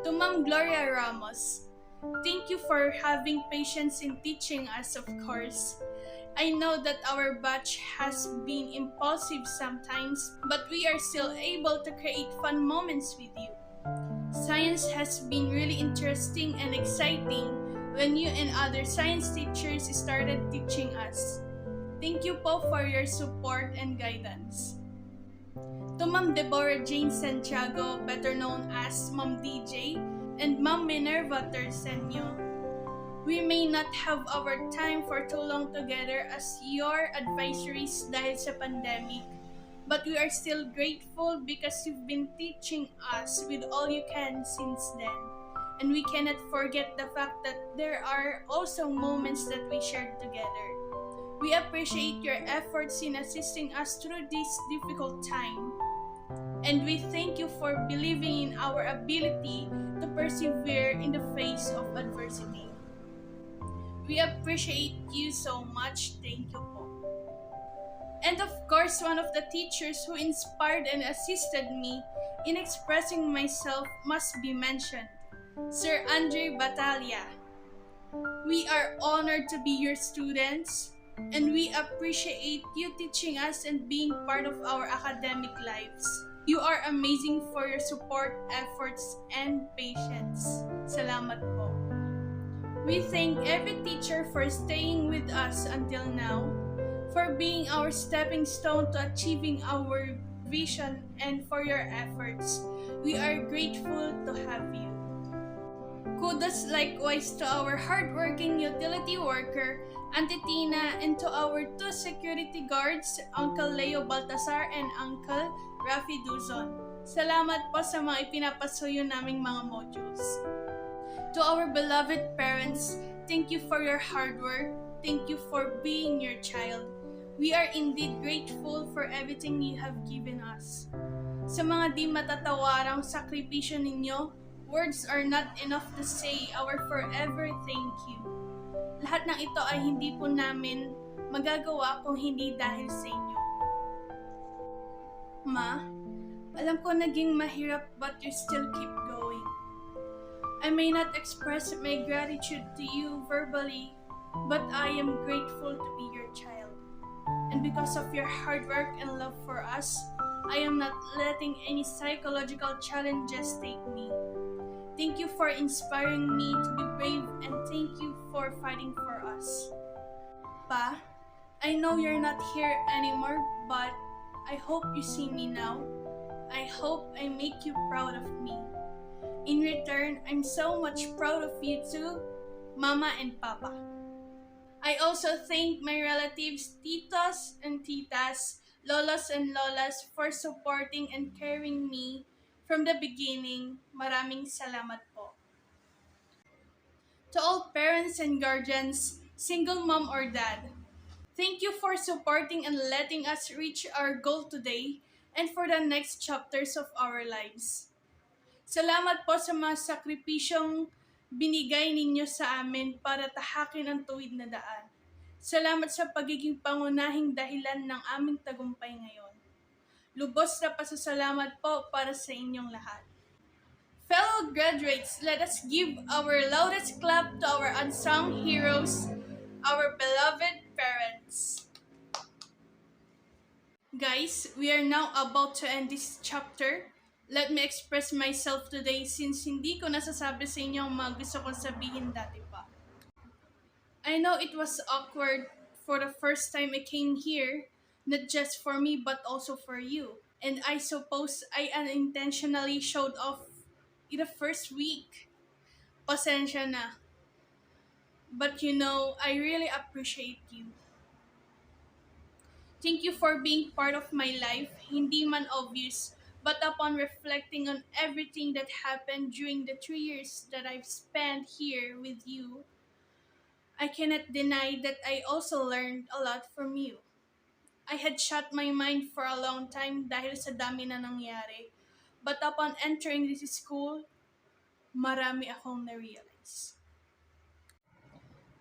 To Ma'am Gloria Ramos, thank you for having patience in teaching us, of course. I know that our batch has been impulsive sometimes, but we are still able to create fun moments with you. Science has been really interesting and exciting when you and other science teachers started teaching us. Thank you po for your support and guidance. To Ma'am Deborah Jane Santiago, better known as Ma'am DJ, and Ma'am Minerva Tersenio, we may not have our time for too long together as your advisories dahil sa pandemic, but we are still grateful because you've been teaching us with all you can since then. And we cannot forget the fact that there are also moments that we shared together. We appreciate your efforts in assisting us through this difficult time. And we thank you for believing in our ability to persevere in the face of adversity. We appreciate you so much. Thank you po. And of course, one of the teachers who inspired and assisted me in expressing myself must be mentioned, Sir Andre Batalya. We are honored to be your students, and we appreciate you teaching us and being part of our academic lives. You are amazing for your support, efforts, and patience. Salamat po. We thank every teacher for staying with us until now, for being our stepping stone to achieving our vision, and for your efforts. We are grateful to have you. Kudos likewise to our hardworking utility worker, Auntie Tina, and to our two security guards, Uncle Leo Baltasar and Uncle Rafi Duzon. Salamat po sa mga ipinapasuyo naming mga modules. To our beloved parents, thank you for your hard work. Thank you for being your child. We are indeed grateful for everything you have given us. Sa mga di matatawarang sakripisyo ninyo, words are not enough to say our forever thank you. Lahat ng ito ay hindi po namin magagawa kung hindi dahil sa inyo. Ma, alam ko naging mahirap but you still keep going. I may not express my gratitude to you verbally, but I am grateful to be your child. And because of your hard work and love for us, I am not letting any psychological challenges take me. Thank you for inspiring me to be brave, and thank you for fighting for us. Pa, I know you're not here anymore, but I hope you see me now. I hope I make you proud of me. In return, I'm so much proud of you too, Mama and Papa. I also thank my relatives, titos and titas, lolos and lolas for supporting and carrying me from the beginning. Maraming salamat po. To all parents and guardians, single mom or dad, thank you for supporting and letting us reach our goal today and for the next chapters of our lives. Salamat po sa mga sakripisyong binigay ninyo sa amin para tahakin ang tuwid na daan. Salamat sa pagiging pangunahing dahilan ng aming tagumpay ngayon. Lubos na pasasalamat po para sa inyong lahat. Fellow graduates, let us give our loudest clap to our unsung heroes, our beloved parents. Guys, we are now about to end this chapter. Let me express myself today since hindi ko nasasabi sa inyo ang mga gusto kong sabihin dati pa. I know it was awkward for the first time I came here, not just for me but also for you. And I suppose I unintentionally showed off in the first week. Pasensya na. But you know, I really appreciate you. Thank you for being part of my life, hindi man obvious, but upon reflecting on everything that happened during the 3 years that I've spent here with you, I cannot deny that I also learned a lot from you. I had shut my mind for a long time dahil sa dami na nangyari, but upon entering this school, marami akong na-realize.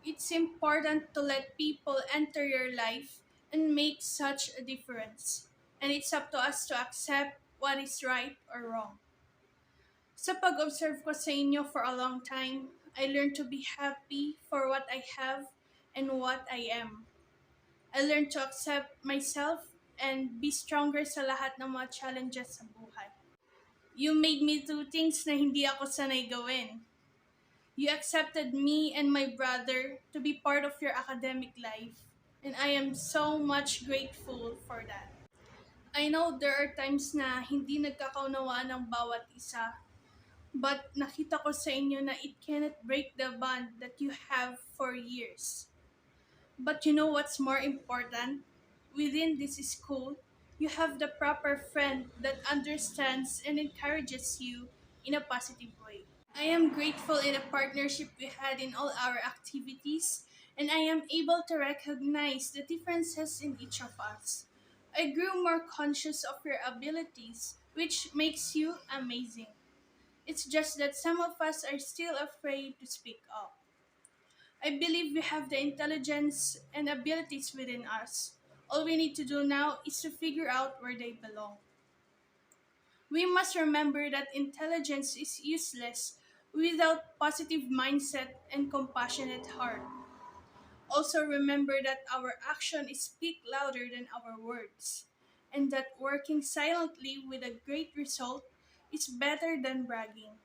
It's important to let people enter your life and make such a difference. And it's up to us to accept what is right or wrong. Sa pag-observe ko sa inyo for a long time, I learned to be happy for what I have and what I am. I learned to accept myself and be stronger sa lahat ng mga challenges sa buhay. You made me do things na hindi ako sanay gawin. You accepted me and my brother to be part of your academic life, and I am so much grateful for that. I know there are times na hindi nagkakaunawaan ng bawat isa, but nakita ko sa inyo na it cannot break the bond that you have for years. But you know what's more important? Within this school, you have the proper friend that understands and encourages you in a positive way. I am grateful in the partnership we had in all our activities, and I am able to recognize the differences in each of us. I grew more conscious of your abilities, which makes you amazing. It's just that some of us are still afraid to speak up. I believe we have the intelligence and abilities within us. All we need to do now is to figure out where they belong. We must remember that intelligence is useless without positive mindset and compassionate heart. Also remember that our action speak louder than our words, and that working silently with a great result is better than bragging.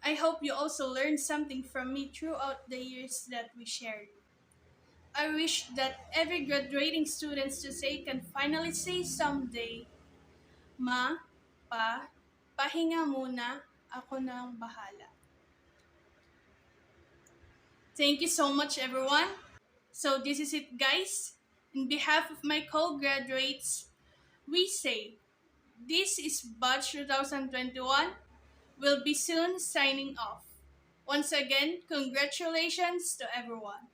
I hope you also learned something from me throughout the years that we shared. I wish that every graduating students today can finally say someday, Ma, Pa, pahinga muna, ako na ang bahala. Thank you so much, everyone. So this is it, guys. In behalf of my co-graduates, we say, this is Batch 2021. We'll be soon signing off. Once again, congratulations to everyone.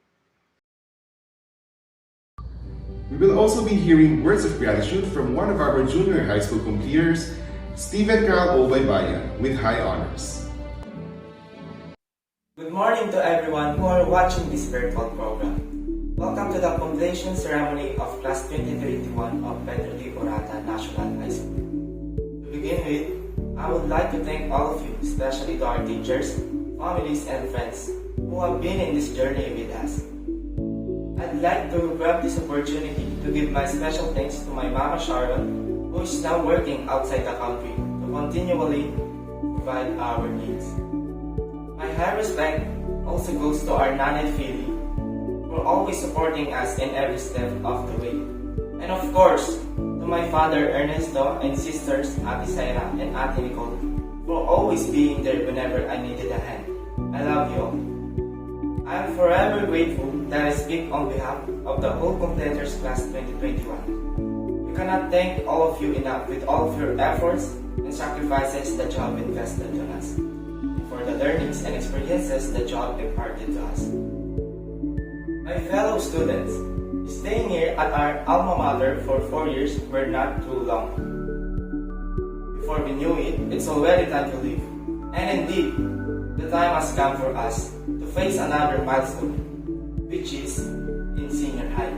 We will also be hearing words of gratitude from one of our junior high school completers, Stephen Carl Obaybaya, with high honors. Good morning to everyone who are watching this virtual program. Welcome to the completion ceremony of Class 2021 of Pedro Orata National High School. To begin with, I would like to thank all of you, especially to our teachers, families, and friends who have been in this journey with us. I'd like to grab this opportunity to give my special thanks to my Mama Sharon, who is now working outside the country to continually provide our needs. My high respect also goes to our Nanay Philly, for always supporting us in every step of the way. And of course, to my father Ernesto and sisters Ate Saira and Ate Nicole, for always being there whenever I needed a hand. I love you all. I am forever grateful that I speak on behalf of the whole Completers Class 2021. We cannot thank all of you enough with all of your efforts and sacrifices that you have invested in us, for the learnings and experiences that you have imparted to us. My fellow students, staying here at our alma mater for 4 years were not too long. Before we knew it, it's already time to leave. And indeed, the time has come for us to face another milestone, which is in senior high.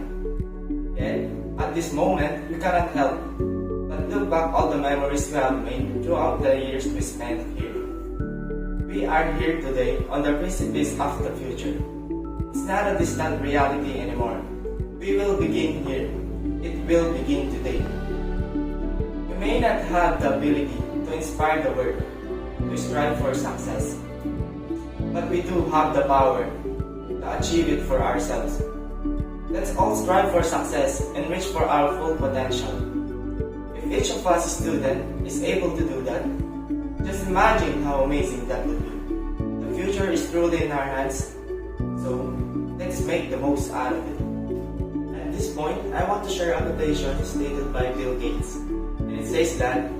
Yet, at this moment, we cannot help but look back all the memories we have made throughout the years we spent here. We are here today on the precipice of the future. It's not a distant reality anymore. We will begin here. It will begin today. We may not have the ability to inspire the world, to strive for success, but we do have the power to achieve it for ourselves. Let's all strive for success and reach for our full potential. If each of us student is able to do that, just imagine how amazing that would be. The future is truly in our hands, so let's make the most out of it. At this point, I want to share a quotation stated by Bill Gates, and it says that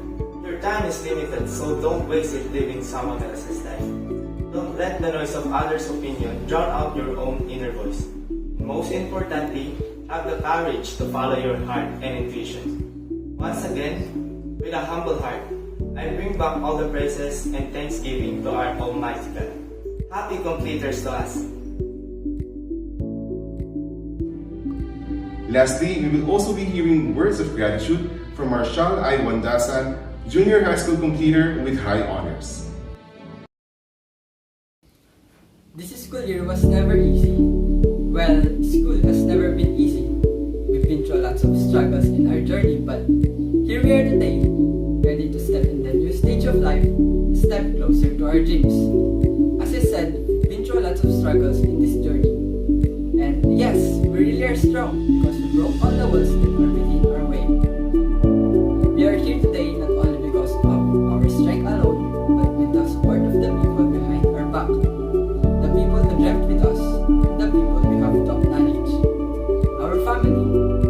your time is limited, so don't waste it living someone else's life. Don't let the noise of others' opinion drown out your own inner voice. Most importantly, have the courage to follow your heart and intuition. Once again, with a humble heart, I bring back all the praises and thanksgiving to our Almighty God. Happy completers to us. Lastly, we will also be hearing words of gratitude from Marshall I. Wandasan, Junior High School completer with high honors. This school year was never easy. Well, school has never been easy. We've been through lots of struggles in our journey, but here we are today, ready to step in the new stage of life, a step closer to our dreams. As I said, we've been through lots of struggles in this journey. And yes, we really are strong because we broke all the walls that are within our way. We are here today not only because of our strength alone, but with the support of the people behind our back. The people who dreamt with us, and the people we have to acknowledge. Our family,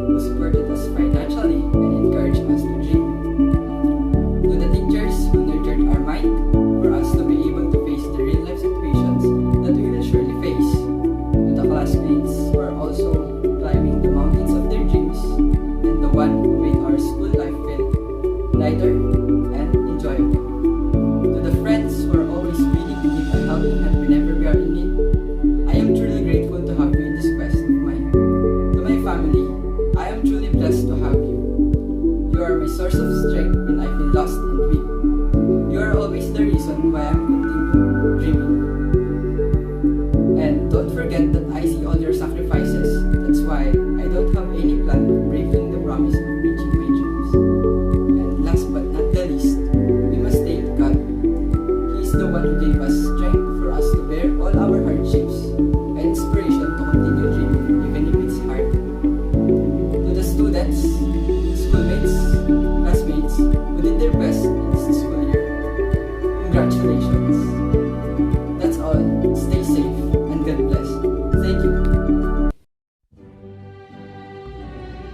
who supported us financially and encouraged us to dream. To the teachers who nurtured our mind, for us to be able to face the real life situations that we will surely face. To the classmates who are also climbing the mountains of their dreams, and the one who made our school life feel lighter and enjoyable. To the friends who are always willing to give a helping hand whenever we are in need, I am truly grateful to have you in this quest of mine. To my family, I am truly blessed to have you. You are my source of strength when I feel lost and weak. You are always the reason why I am continuing dreaming. And don't forget that I see all your sacrifices. That's why I don't have any plan of breaking the promise of reaching my dreams. And last but not the least, we must thank God. He is the one who gave us strength for us to bear all our hardships and inspiration to continue dreaming even if it's hard. To the students, schoolmates, classmates who did their best in this school year, congratulations. That's all. Stay safe and God bless. Thank you.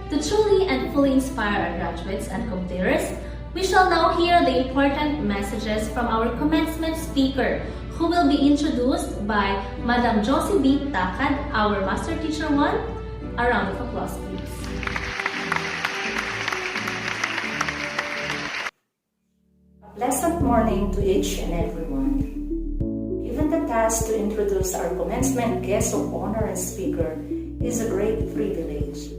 To truly and fully inspire our graduates and completers, we shall now hear the important messages from our commencement speaker, who will be introduced by Madam Josie B. Takad, our Master Teacher 1. A round of applause, please. A pleasant morning to each and everyone. Given the task to introduce our commencement guest of honor and speaker is a great privilege.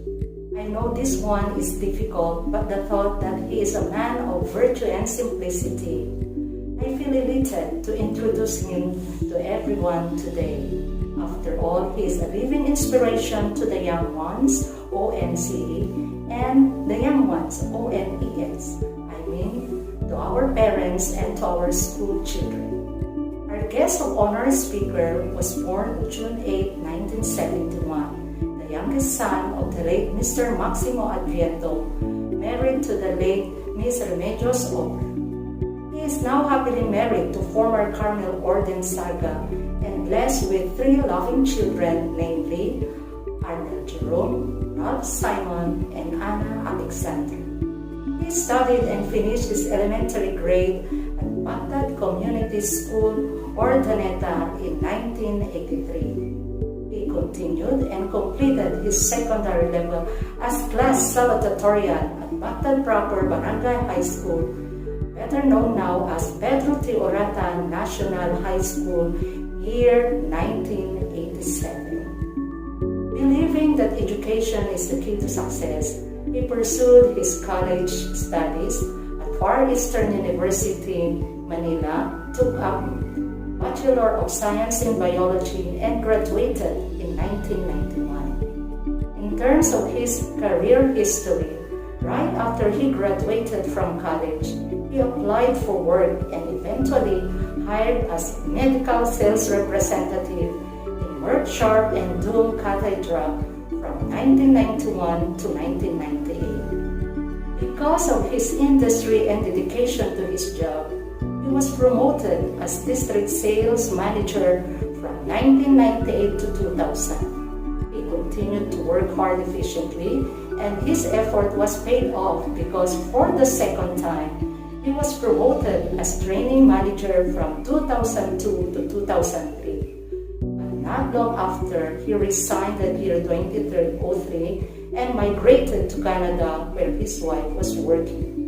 I know this one is difficult, but the thought that he is a man of virtue and simplicity, I feel elated to introduce him to everyone today. After all, he is a living inspiration to the young ones, ONCE, and the young ones, ONES. I mean, to our parents and to our school children. Our guest of honor speaker was born June 8, 1971. Youngest son of the late Mr. Maximo Adviento, married to the late Miss Remedios Obra. He is now happily married to former Carmel Orden Saga and blessed with 3 loving children, namely Arnel Jerome, Ralph Simon, and Anna Alexander. He studied and finished his elementary grade at Baghdad Community School, Ordaneta in 1983. He continued and completed his secondary level as class salutatorian at Baghdad Proper Barangay High School, better known now as Pedro T. Orata National High School, year 1987. Believing that education is the key to success, he pursued his college studies at Far Eastern University, Manila, took up Bachelor of Science in Biology and graduated in 1991. In terms of his career history, right after he graduated from college, he applied for work and eventually hired as medical sales representative in Merck Sharp and Doom Cathedral from 1991 to 1998. Because of his industry and dedication to his job, he was promoted as district sales manager from 1998 to 2000. He continued to work hard efficiently, and his effort was paid off because for the second time, he was promoted as training manager from 2002 to 2003. But not long after, he resigned at year 2003 and migrated to Canada where his wife was working.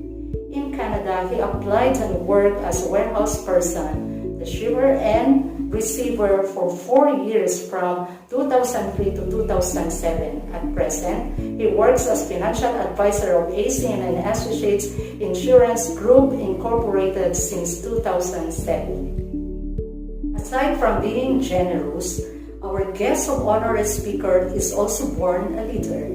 In Canada, he applied and worked as a warehouse person, the shipper and receiver for 4 years from 2003 to 2007. At present, he works as financial advisor of ACM and Associates Insurance Group Incorporated since 2007. Aside from being generous, our guest of honor speaker is also born a leader.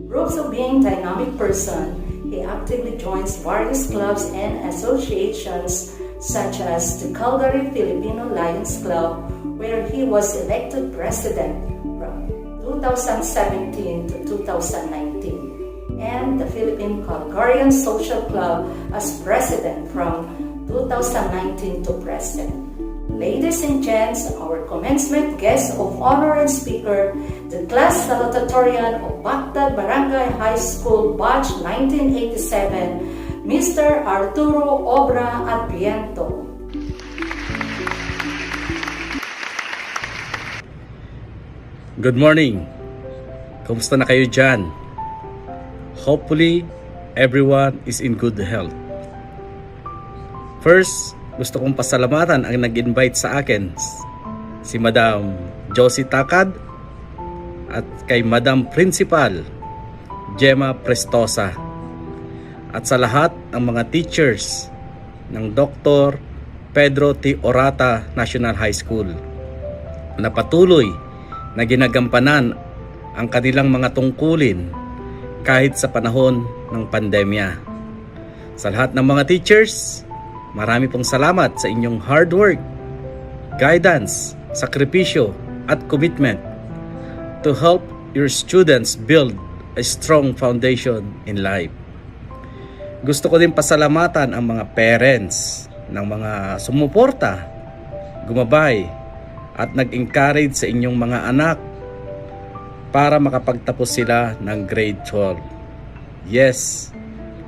Proves of being a dynamic person, he actively joins various clubs and associations such as the Calgary Filipino Lions Club, where he was elected president from 2017 to 2019, and the Philippine Calgarian Social Club as president from 2019 to present. Ladies and gents, our commencement guest of honor and speaker, the class salutatorian of Bagdad Barangay High School Batch 1987, Mr. Arturo Obra Adviento. Good morning. Kumusta na kayo dyan? Hopefully, everyone is in good health. First, gusto kong pasalamatan ang nag-invite sa akin, si Madam Josie Takad at kay Madam Principal Gemma Prestosa, at sa lahat ng mga teachers ng Dr. Pedro T. Orata National High School na patuloy na ginagampanan ang kanilang mga tungkulin kahit sa panahon ng pandemya. Sa lahat ng mga teachers, marami pong salamat sa inyong hard work, guidance, sakripisyo at commitment to help your students build a strong foundation in life. Gusto ko din pasalamatan ang mga parents ng mga sumuporta, gumabay at nag-encourage sa inyong mga anak para makapagtapos sila ng grade 12. Yes,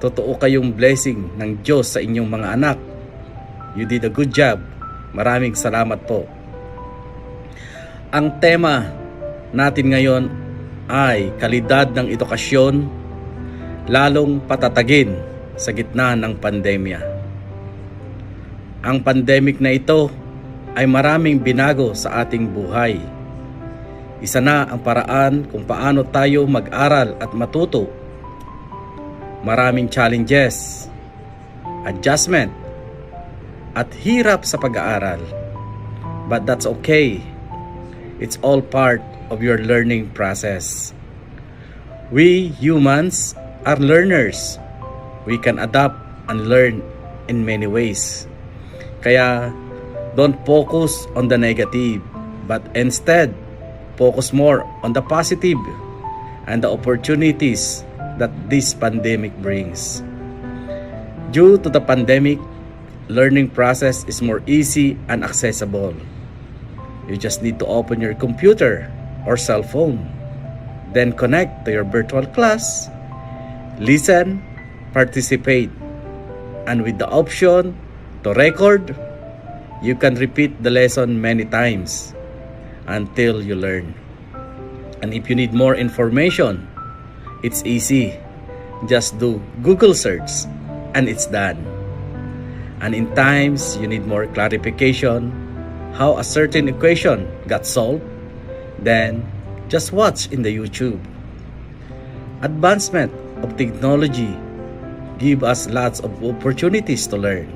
totoo kayong blessing ng Diyos sa inyong mga anak. You did a good job. Maraming salamat po. Ang tema natin ngayon ay kalidad ng edukasyon, lalong patatagin sa gitna ng pandemya. Ang pandemic na ito ay maraming binago sa ating buhay. Isa na ang paraan kung paano tayo mag-aral at matuto. Maraming challenges, adjustment, at hirap sa pag-aaral. But that's okay. It's all part of your learning process. We humans are learners. We can adapt and learn in many ways. Kaya don't focus on the negative, but instead focus more on the positive and the opportunities that this pandemic brings. Due to the pandemic, learning process is more easy and accessible. You just need to open your computer or cell phone, then connect to your virtual class, listen, participate, and with the option to record, you can repeat the lesson many times until you learn. And if you need more information, it's easy. Just do Google search and it's done. And in times you need more clarification how a certain equation got solved, then just watch in the YouTube. Advancement of technology give us lots of opportunities to learn.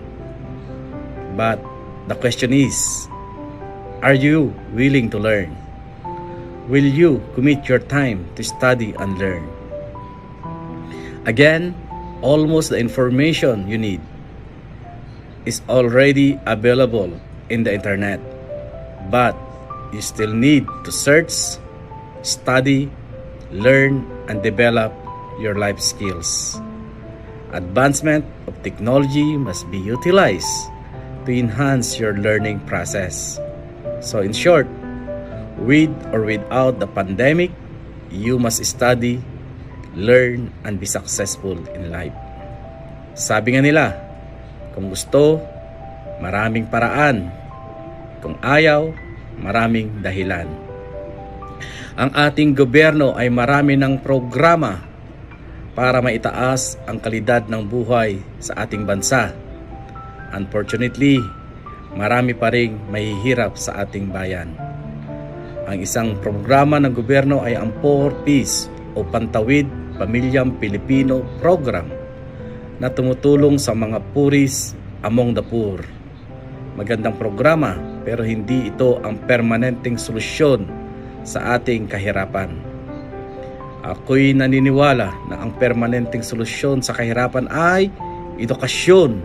But the question is, are you willing to learn? Will you commit your time to study and learn? Again, almost the information you need is already available in the internet, but you still need to search, study, learn, and develop your life skills. Advancement of technology must be utilized to enhance your learning process. So in short, with or without the pandemic, you must study, learn, and be successful in life. Sabi nga nila, kung gusto, maraming paraan. Kung ayaw, maraming dahilan. Ang ating gobyerno ay marami ng programa para maitaas ang kalidad ng buhay sa ating bansa. Unfortunately, marami pa ring mahihirap sa ating bayan. Ang isang programa ng gobyerno ay ang 4Ps o Pantawid Pamilyang Pilipino Program na tumutulong sa mga puris among the poor. Magandang programa pero hindi ito ang permanenteng solusyon sa ating kahirapan. Ako'y naniniwala na ang permanenteng solusyon sa kahirapan ay edukasyon.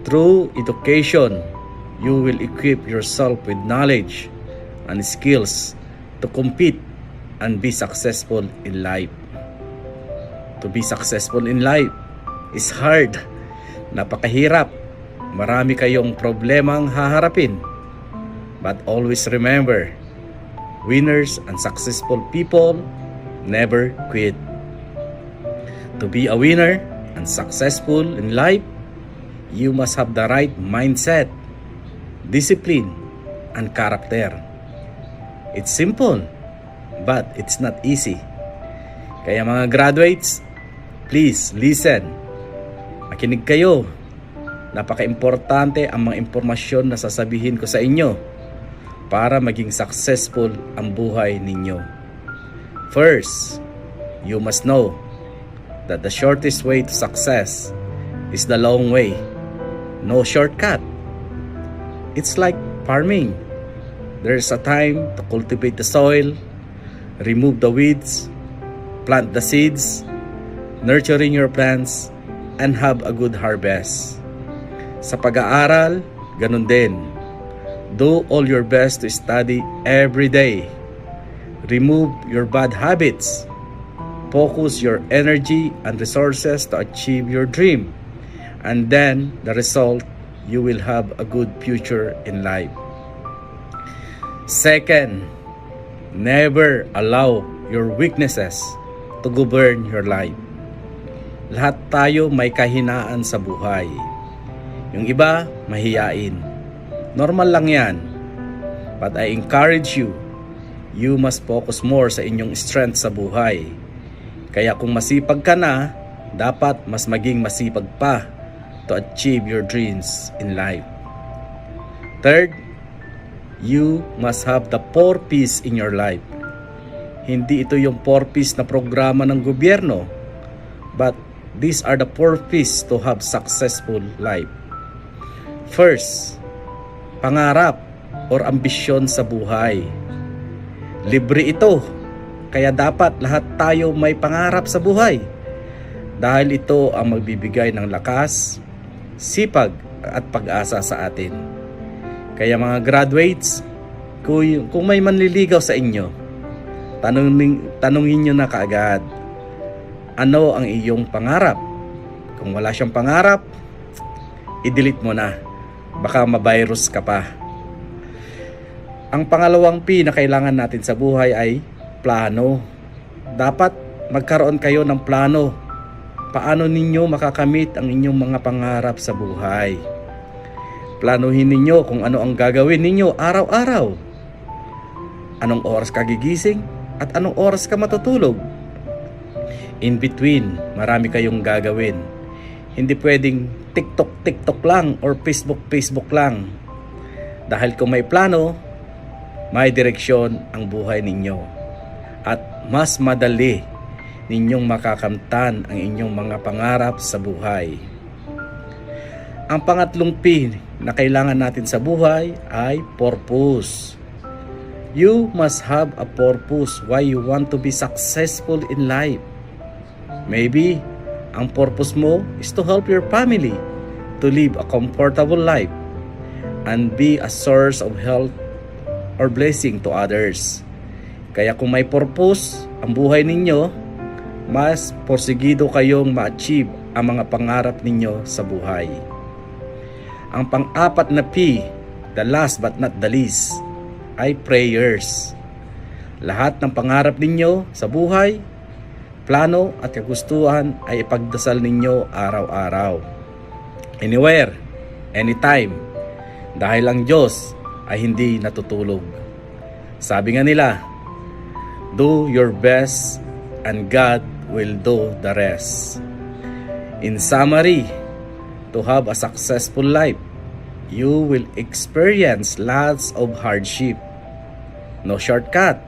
Through education, you will equip yourself with knowledge and skills to compete and be successful in life. To be successful in life is hard. Napakahirap. Marami kayong problemang haharapin. But always remember, winners and successful people never quit. To be a winner and successful in life, you must have the right mindset, discipline, and character. It's simple, but it's not easy. Kaya mga graduates, please listen. Makinig kayo. Napaka-importante ang mga impormasyon na sasabihin ko sa inyo para maging successful ang buhay ninyo. First, you must know that the shortest way to success is the long way. No shortcut. It's like farming. There's a time to cultivate the soil, remove the weeds, plant the seeds, nurturing your plants, and have a good harvest. Sa pag-aaral, ganun din. Do all your best to study every day. Remove your bad habits. Focus your energy and resources to achieve your dream. And then, the result, you will have a good future in life. Second, never allow your weaknesses to govern your life. Lahat tayo may kahinaan sa buhay. Yung iba, mahiyain. Normal lang yan. But I encourage you, you must focus more sa inyong strength sa buhay. Kaya kung masipag ka na, dapat mas maging masipag pa to achieve your dreams in life. Third, you must have the 4Ps in your life. Hindi ito yung 4Ps na programa ng gobyerno, but these are the 4Ps to have successful life. First, pangarap or ambisyon sa buhay. Libre ito, kaya dapat lahat tayo may pangarap sa buhay. Dahil ito ang magbibigay ng lakas, sipag at pag-asa sa atin. Kaya mga graduates, kung may manliligaw sa inyo, tanungin nyo na kaagad, ano ang iyong pangarap? Kung wala siyang pangarap, i-delete mo na. Baka ma-virus ka pa. Ang pangalawang P na kailangan natin sa buhay ay plano. Dapat magkaroon kayo ng plano. Paano ninyo makakamit ang inyong mga pangarap sa buhay? Planuhin ninyo kung ano ang gagawin ninyo araw-araw. Anong oras ka gigising at anong oras ka matutulog? In between, marami kayong gagawin. Hindi pwedeng TikTok lang or Facebook lang. Dahil kung may plano, may direksyon ang buhay ninyo. At mas madali ninyong makakamtan ang inyong mga pangarap sa buhay. Ang pangatlong P na kailangan natin sa buhay ay purpose. You must have a purpose why you want to be successful in life. Maybe, ang purpose mo is to help your family to live a comfortable life and be a source of help or blessing to others. Kaya kung may purpose ang buhay ninyo, mas porsigido kayong ma-achieve ang mga pangarap ninyo sa buhay. Ang pang-apat na P, the last but not the least, ay prayers. Lahat ng pangarap ninyo sa buhay, plano at kagustuhan ay ipagdasal ninyo araw-araw. Anywhere, anytime, dahil ang Diyos ay hindi natutulog. Sabi nga nila, do your best and God will do the rest. In summary, to have a successful life, you will experience lots of hardship. No shortcut.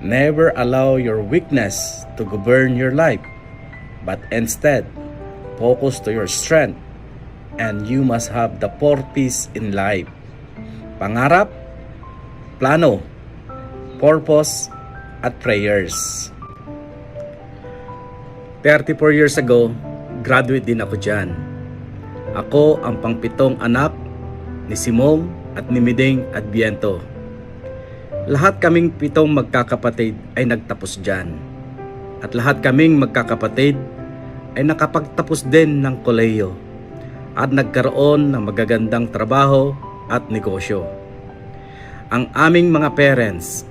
Never allow your weakness to govern your life, but instead, focus to your strength, and you must have the purpose in life. Pangarap, plano, purpose, at prayers. 34 years ago, graduate din ako dyan. Ako ang pangpitong anak ni Simong at ni Miding Adviento. Lahat kaming 7 magkakapatid ay nagtapos dyan. At lahat kaming magkakapatid ay nakapagtapos din ng kolehiyo at nagkaroon ng magagandang trabaho at negosyo. Ang aming mga parents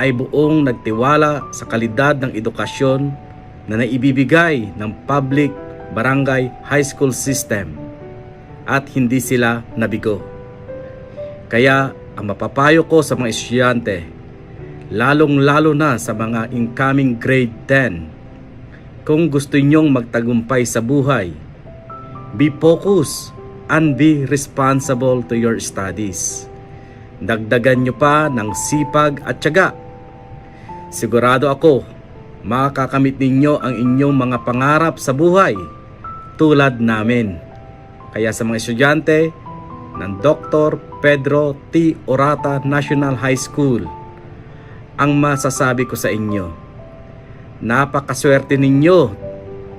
ay buong nagtiwala sa kalidad ng edukasyon na naibibigay ng public barangay high school system at hindi sila nabigo. Kaya ang mapapayo ko sa mga estudyante, lalong-lalo na sa mga incoming grade 10, kung gusto nyong magtagumpay sa buhay, be focused and be responsible to your studies. Dagdagan nyo pa ng sipag at tiyaga. Sigurado ako, makakamit ninyo ang inyong mga pangarap sa buhay tulad namin. Kaya sa mga estudyante ng Dr. Pedro T. Orata National High School, ang masasabi ko sa inyo, napakaswerte ninyo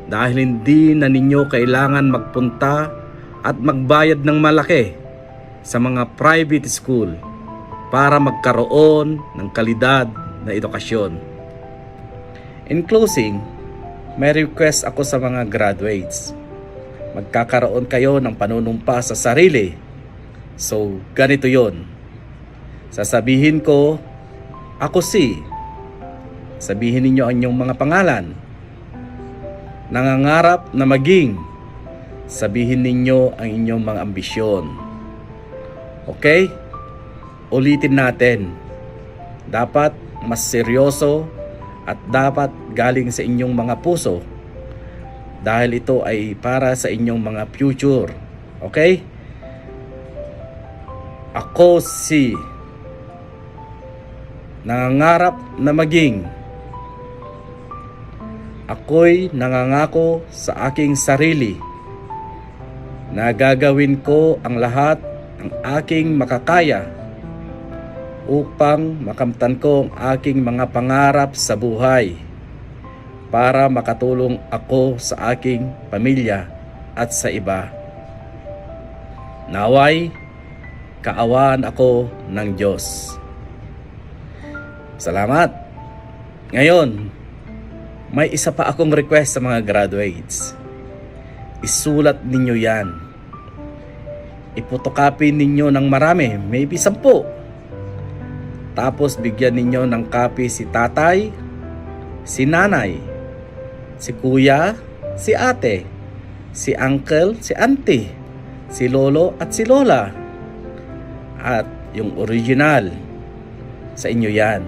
dahil hindi na ninyo kailangan magpunta at magbayad ng malaki sa mga private school para magkaroon ng kalidad na edukasyon. In closing, may request ako sa mga graduates. Magkakaroon kayo ng panunumpa sa sarili. So, ganito yon. Sasabihin ko, ako si. Sabihin ninyo ang inyong mga pangalan. Nangangarap na maging. Sabihin ninyo ang inyong mga ambisyon. Okay? Ulitin natin. Dapat mas seryoso at dapat galing sa inyong mga puso dahil ito ay para sa inyong mga future. Okay? Ako si nangangarap na maging. Ako'y nangangako sa aking sarili na gagawin ko ang lahat ng aking makakaya upang makamtan ko ang aking mga pangarap sa buhay para makatulong ako sa aking pamilya at sa iba. Naway, kaawaan ako ng Diyos. Salamat! Ngayon, may isa pa akong request sa mga graduates. Isulat ninyo yan. Ipotokopy ninyo ng marami, maybe 10. Tapos bigyan ninyo ng copy si tatay, si nanay, si kuya, si ate, si uncle, si auntie, si lolo at si lola. At yung original, sa inyo yan.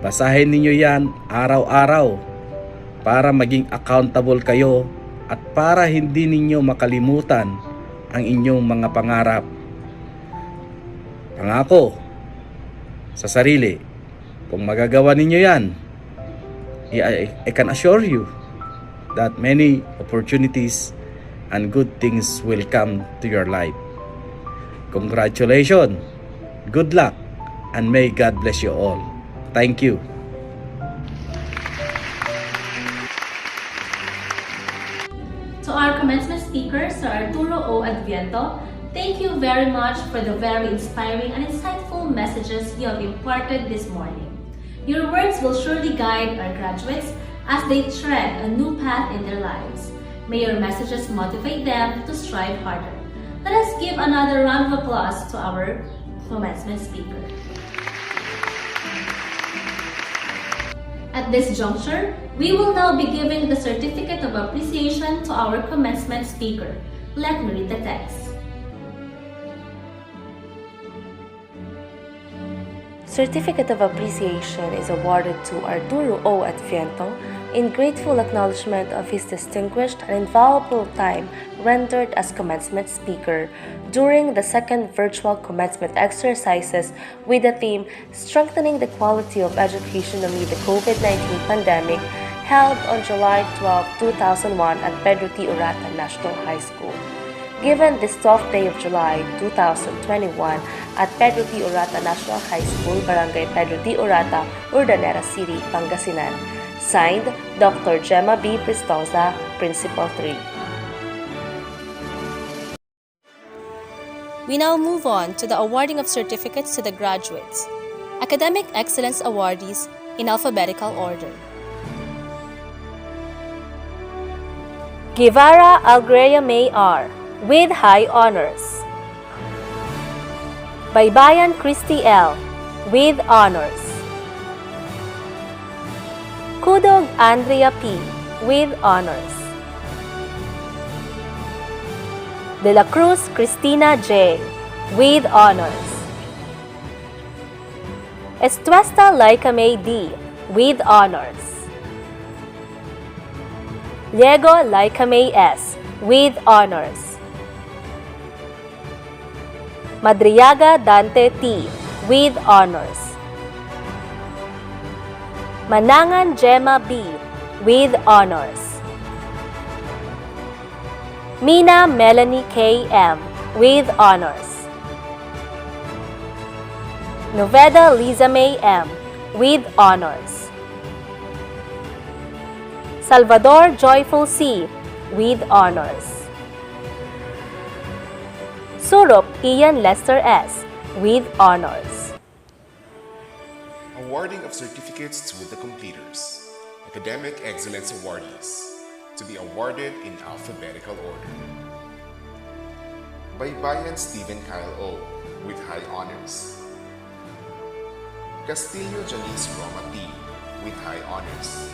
Basahin ninyo yan araw-araw para maging accountable kayo at para hindi ninyo makalimutan ang inyong mga pangarap. Pangako sa sarili, kung magagawa ninyo yan, I can assure you that many opportunities and good things will come to your life. Congratulations, good luck, and may God bless you all. Thank you. To our commencement speaker, Sir Arturo O. Adviento, thank you very much for the very inspiring and insightful messages you have imparted this morning. Your words will surely guide our graduates as they tread a new path in their lives. May your messages motivate them to strive harder. Let us give another round of applause to our commencement speaker. At this juncture, we will now be giving the Certificate of Appreciation to our commencement speaker. Let me read the text. Certificate of Appreciation is awarded to Arturo O. Adviento in grateful acknowledgement of his distinguished and invaluable time rendered as commencement speaker during the second virtual commencement exercises with the theme Strengthening the Quality of Education Amid the COVID-19 Pandemic, held on July 12, 2001 at Pedro T. Orata National High School. Given this 12th day of July 2021 at Pedro T. Orata National High School, Barangay Pedro T. Orata, Urdaneta City, Pangasinan. Signed, Dr. Gemma B. Pristosa, Principal 3. We now move on to the awarding of certificates to the graduates. Academic Excellence Awardees in alphabetical order. Guevara Algrea May R. with high honors. Baybayan Christy L. with honors. Kudog Andrea P. with honors. De la Cruz Cristina J. with honors. Estuesta Laika May D. with honors. Diego Laika May S. with honors. Madriaga Dante T. with honors. Manangan Gemma B. with honors. Mina Melanie K. M. with honors. Noveda Liza May M. with honors. Salvador Joyful C. with honors. Surup Ian Lester S. with honors. Awarding of certificates to the completers. Academic Excellence Awardees, to be awarded in alphabetical order. Baybayan Stephen Kyle O. with high honors. Castillo Janice Roma T. with high honors.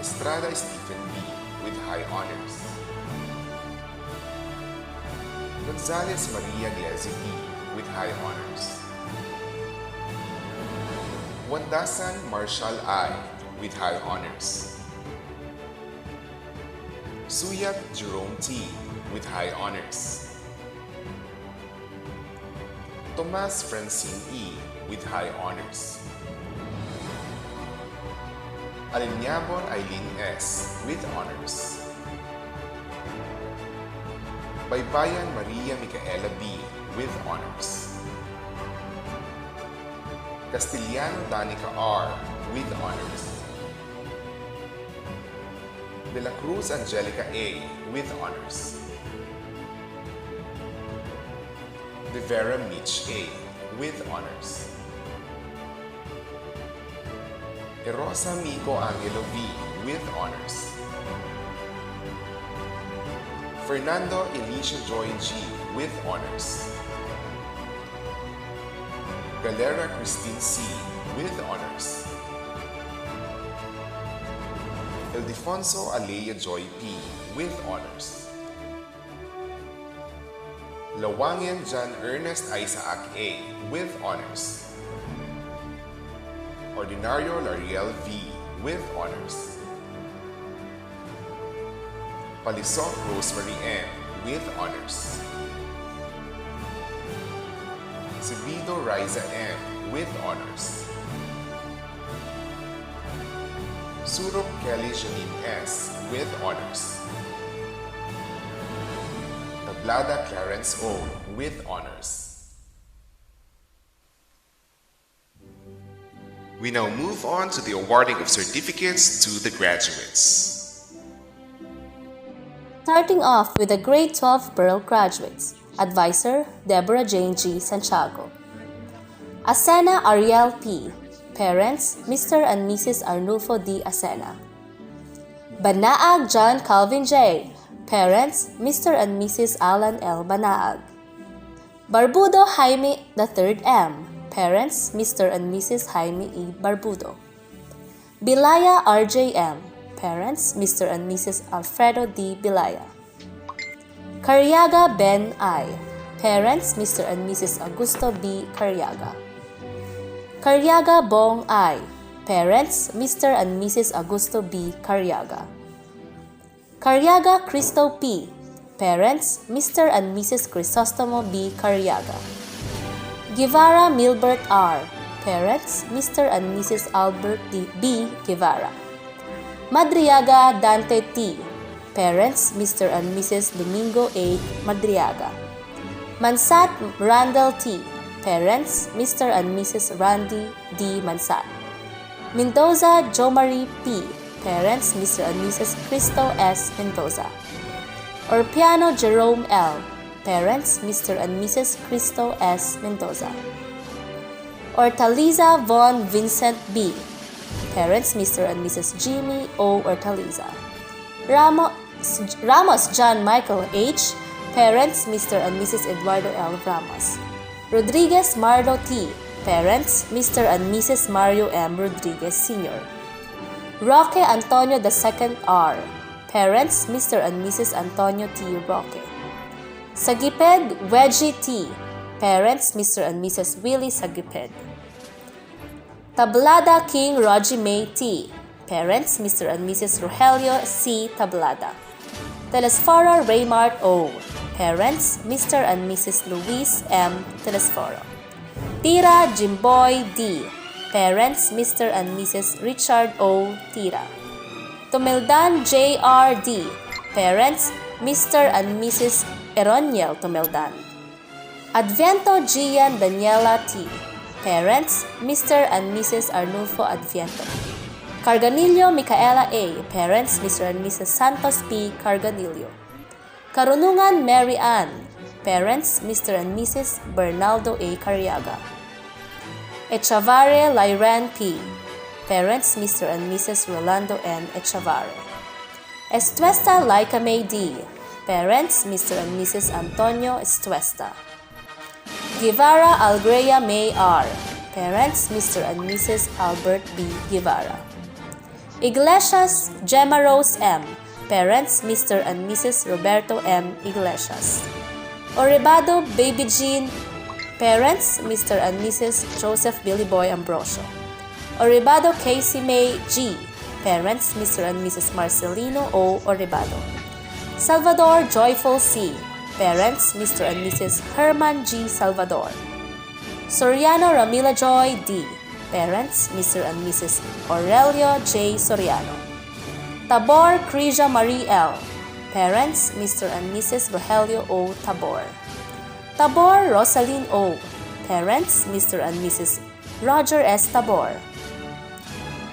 Estrada Stephen B. with high honors. Gonzales Maria Glezi P. with high honors. Wandasan Marshall I. with high honors. Suyat Jerome T. with high honors. Tomas Francine E. with high honors. Alinyabon Eileen S. with honors. Baybayan Maria Micaela B. with honors. Castiliano Danica R. with honors. De la Cruz Angelica A. with honors. De Vera Mitch A. with honors. Erosa Miko Angelo V. with honors. Fernando Elisha Joy G. with honors. Galera Christine C. with honors. Ildefonso Alea Joy P. with honors. Lawangan John Ernest Isaac A. with honors. Ordinario Lariel V. with honors. Palisok Rosemary M. with honors. Sibido Riza M. with honors. Surok Kelly Janine S. with honors. Tablada Clarence O. with honors. We now move on to the awarding of certificates to the graduates. Starting off with the Grade 12 Pearl graduates. Advisor, Deborah Jane G. Santiago. Asena Ariel P. Parents, Mr. and Mrs. Arnulfo D. Asena. Banaag John Calvin J. Parents, Mr. and Mrs. Alan L. Banaag. Barbudo Jaime III M. Parents, Mr. and Mrs. Jaime E. Barbudo. Bilaya RJ M. Parents, Mr. and Mrs. Alfredo D. Bilaya. Carriaga Ben I. Parents, Mr. and Mrs. Augusto B. Carriaga. Carriaga Bong I. Parents, Mr. and Mrs. Augusto B. Carriaga. Carriaga Cristo P. Parents, Mr. and Mrs. Crisostomo B. Carriaga. Guevara Milbert R. Parents, Mr. and Mrs. Albert B. Guevara. Madriaga Dante T. Parents, Mr. and Mrs. Domingo A. Madriaga. Mansat Randall T. Parents, Mr. and Mrs. Randy D. Mansat. Mendoza Jomari P. Parents, Mr. and Mrs. Cristo S. Mendoza. Orpiano Jerome L. Parents, Mr. and Mrs. Cristo S. Mendoza. Ortaliza Von Vincent B. Parents, Mr. and Mrs. Jimmy O. Ortaliza. Ramos John Michael H. Parents, Mr. and Mrs. Eduardo L. Ramos. Rodriguez Mardo T. Parents, Mr. and Mrs. Mario M. Rodriguez Sr. Roque Antonio II R. Parents, Mr. and Mrs. Antonio T. Roque. Sagiped Wedgie T. Parents, Mr. and Mrs. Willie Sagiped. Tablada King Rogie May T. Parents, Mr. and Mrs. Rogelio C. Tablada. Telesforo Raymart O. Parents, Mr. and Mrs. Luis M. Telesforo. Tira Jimboy D. Parents, Mr. and Mrs. Richard O. Tira. Tomeldan J.R. D. Parents, Mr. and Mrs. Eroniel Tomeldan. Adviento Gian Daniela T. Parents, Mr. and Mrs. Arnulfo Adviento. Carganillo Micaela A. Parents, Mr. and Mrs. Santos P. Carganillo. Karunungan Mary Ann. Parents, Mr. and Mrs. Bernaldo A. Carriaga. Echavare Lyran P. Parents, Mr. and Mrs. Rolando N. Echavare. Estuesta Laika May D. Parents, Mr. and Mrs. Antonio Estuesta. Guevara Algrea May R. Parents, Mr. and Mrs. Albert B. Guevara. Iglesias Gemma Rose M. Parents, Mr. and Mrs. Roberto M. Iglesias. Orebado Baby Jean. Parents, Mr. and Mrs. Joseph Billy Boy Ambrosio. Orebado Casey May G. Parents, Mr. and Mrs. Marcelino O. Orebado. Salvador Joyful C. Parents, Mr. and Mrs. Herman G. Salvador. Soriano Ramila Joy D. Parents, Mr. and Mrs. Aurelio J. Soriano. Tabor Crisia Marie L. Parents, Mr. and Mrs. Rogelio O. Tabor. Tabor Rosaline O. Parents, Mr. and Mrs. Roger S. Tabor.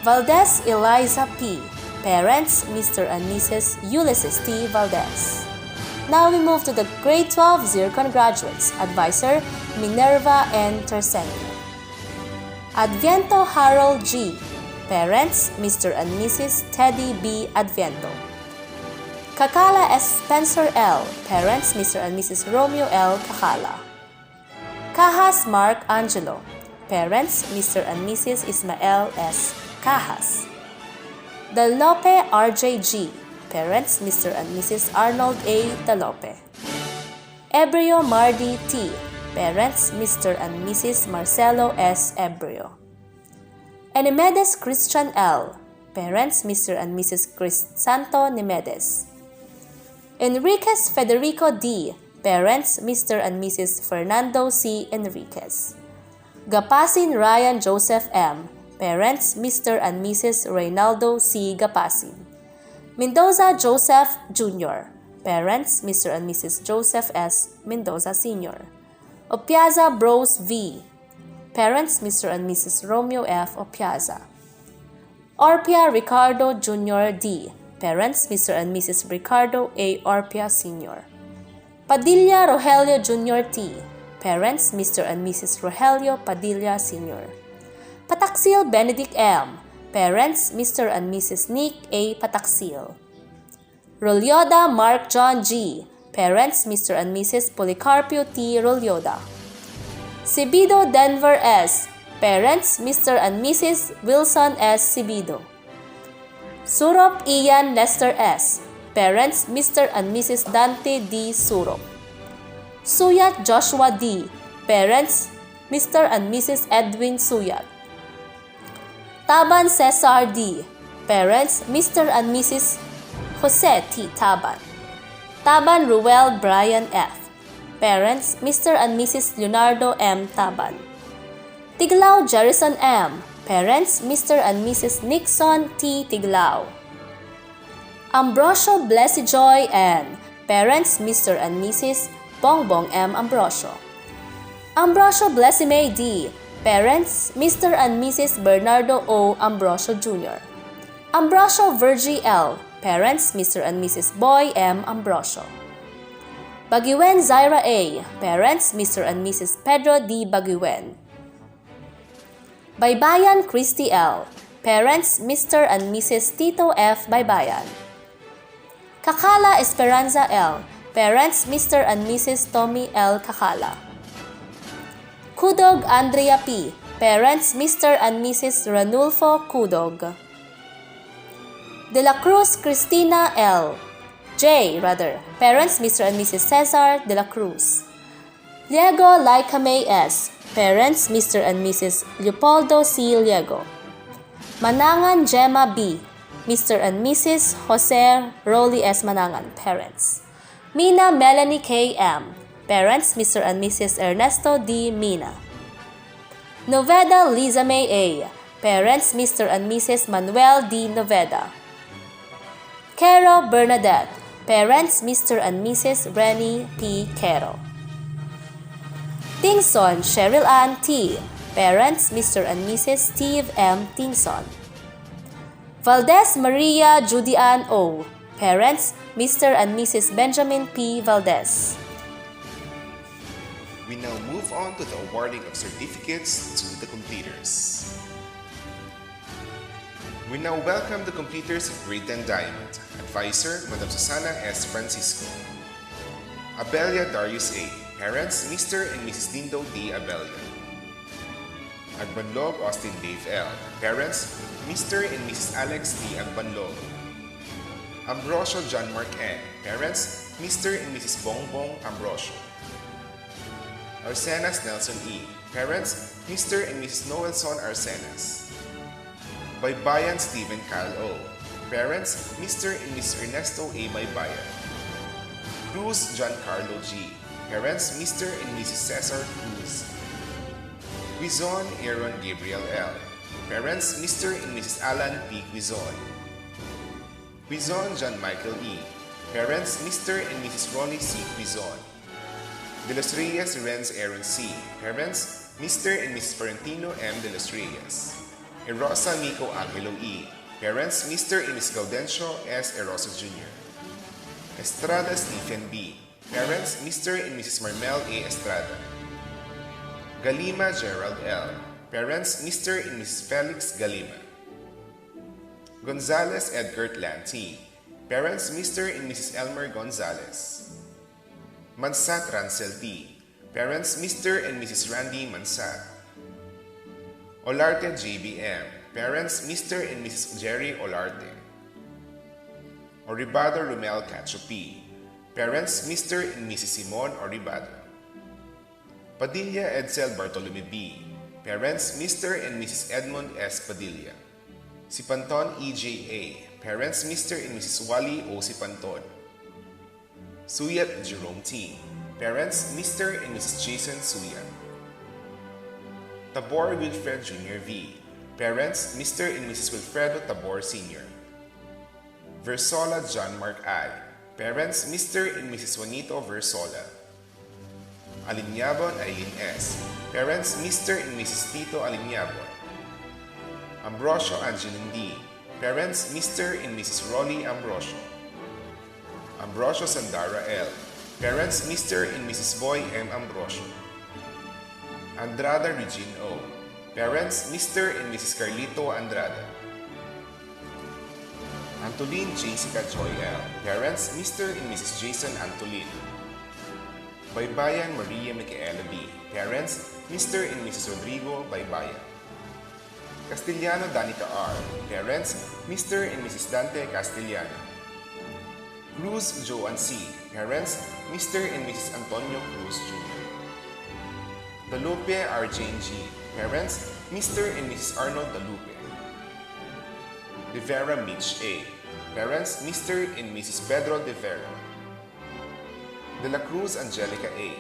Valdez Eliza P. Parents, Mr. and Mrs. Ulysses T. Valdez. Now we move to the Grade 12 Zircon graduates. Advisor, Minerva N. Tersenio. Adviento Harold G. Parents, Mr. and Mrs. Teddy B. Adviento. Kakala S. Spencer L. Parents, Mr. and Mrs. Romeo L. Kakala. Cajas Mark Angelo. Parents, Mr. and Mrs. Ismael S. Cajas. Dalope R.J. G. Parents, Mr. and Mrs. Arnold A. Dalope. Ebrio Mardi T. Parents, Mr. and Mrs. Marcelo S. Ebrio. Enimedes Christian L. Parents, Mr. and Mrs. Crisanto Nimedes. Enriquez Federico D. Parents, Mr. and Mrs. Fernando C. Enriquez. Gapasin Ryan Joseph M. Parents, Mr. and Mrs. Reynaldo C. Gapasin. Mendoza Joseph Jr. Parents, Mr. and Mrs. Joseph S. Mendoza Sr. Opiaza Bros V. Parents, Mr. and Mrs. Romeo F. Opiaza. Orpia Ricardo Jr. D. Parents, Mr. and Mrs. Ricardo A. Orpia Sr. Padilla Rogelio Jr. T. Parents, Mr. and Mrs. Rogelio Padilla Sr. Pataksil Benedict M. Parents, Mr. and Mrs. Nick A. Pataksil. Rolyoda Mark John G. Parents, Mr. and Mrs. Policarpio T. Rolyoda. Sibido Denver S. Parents, Mr. and Mrs. Wilson S. Sibido. Surop Ian Lester S. Parents, Mr. and Mrs. Dante D. Surop. Suyat Joshua D. Parents, Mr. and Mrs. Edwin Suyat. Taban Cesar D. Parents, Mr. and Mrs. Jose T. Taban. Taban Ruel Brian F. Parents, Mr. and Mrs. Leonardo M. Taban. Tiglao Jerison M. Parents, Mr. and Mrs. Nixon T. Tiglao. Ambrosio Blessijoy N. Parents, Mr. and Mrs. Bongbong M. Ambrosio. Ambrosio Blesime D. Parents, Mr. and Mrs. Bernardo O. Ambrosio Jr. Ambrosio Virgie L. Parents, Mr. and Mrs. Boy M. Ambrosio. Baguiwen Zaira A. Parents, Mr. and Mrs. Pedro D. Baguiwen. Baybayan Christy L. Parents, Mr. and Mrs. Tito F. Baybayan. Kakala Esperanza L. Parents, Mr. and Mrs. Tommy L. Kakala. Kudog Andrea P. Parents, Mr. and Mrs. Ranulfo Kudog. De la Cruz Cristina L. Parents, Mr. and Mrs. Cesar De La Cruz. Liego Laika May S. Parents, Mr. and Mrs. Leopoldo C. Liego. Manangan Gemma B. Mr. and Mrs. Jose Rolly S. Manangan, parents. Mina Melanie K. M. Parents, Mr. and Mrs. Ernesto D. Mina. Noveda Liza May A. Parents, Mr. and Mrs. Manuel D. Noveda. Quero Bernadette. Parents, Mr. and Mrs. Rennie P. Quero. Tingson Cheryl Ann T. Parents, Mr. and Mrs. Steve M. Tingson. Valdez Maria Judy Ann O. Parents, Mr. and Mrs. Benjamin P. Valdez. We now move on to the awarding of certificates to the completers. We now welcome the completers of Grade 10 Diamond. Advisor, Madam Susana S. Francisco. Abelia Darius A. Parents, Mr. and Mrs. Dindo D. Abelia. Agbanlog Austin Dave L. Parents, Mr. and Mrs. Alex D. Agbanlog. Ambrosio John Mark N. Parents, Mr. and Mrs. Bongbong Ambrosio. Arsenas Nelson E. Parents, Mr. and Mrs. Noelson Arsenas. Baybayan Stephen Kyle O. Parents, Mr. and Mrs. Ernesto A. Baybayan. Cruz John Carlo G. Parents, Mr. and Mrs. Cesar Cruz. Quizon Aaron Gabriel L. Parents, Mr. and Mrs. Alan P. Quizon. Quizon John Michael E. Parents, Mr. and Mrs. Ronnie C. Quizon. De Los Reyes Renz Aaron C. Parents, Mr. and Mrs. Florentino M. De Los Reyes. Erosa Miko Angelo E. Parents, Mr. and Mrs. Gaudencio S. Erosa Jr. Estrada Stephen B. Parents, Mr. and Mrs. Marmel A. Estrada. Galima Gerald L. Parents, Mr. and Mrs. Felix Galima. Gonzalez Edgert Lanti. Parents, Mr. and Mrs. Elmer Gonzalez. Mansat Rancel T. Parents, Mr. and Mrs. Randy Mansat. Olarte JBM. Parents, Mr. and Mrs. Jerry Olarte. Oribado Romel Cachopi. Parents, Mr. and Mrs. Simon Oribado. Padilla Edsel Bartolome B. Parents, Mr. and Mrs. Edmond S. Padilla. Sipanton EJA. Parents, Mr. and Mrs. Wally O. Sipanton. Suyat Jerome T. Parents, Mr. and Mrs. Jason Suyat. Tabor Wilfred Jr. V. Parents, Mr. and Mrs. Wilfredo Tabor Sr. Versola John Mark I. Parents, Mr. and Mrs. Juanito Versola. Alinyabon Aileen S. Parents, Mr. and Mrs. Tito Alinyabon. Ambrosio Angeline D. Parents, Mr. and Mrs. Rolly Ambrosio. Ambrosio Sandara L. Parents, Mr. and Mrs. Boy M. Ambrosio. Andrada Regine O. Parents, Mr. and Mrs. Carlito Andrada. Antolin Jessica Joy L. Parents, Mr. and Mrs. Jason Antolin. Baybayan Maria Micaela B. Parents, Mr. and Mrs. Rodrigo Baybayan. Castellano Danica R. Parents, Mr. and Mrs. Dante Castellano. Cruz Joan C. Parents, Mr. and Mrs. Antonio Cruz Jr. Dalupe R. Jane G. Parents, Mr. and Mrs. Arnold Dalupe. De Vera Mitch A. Parents, Mr. and Mrs. Pedro De Vera. De La Cruz Angelica A.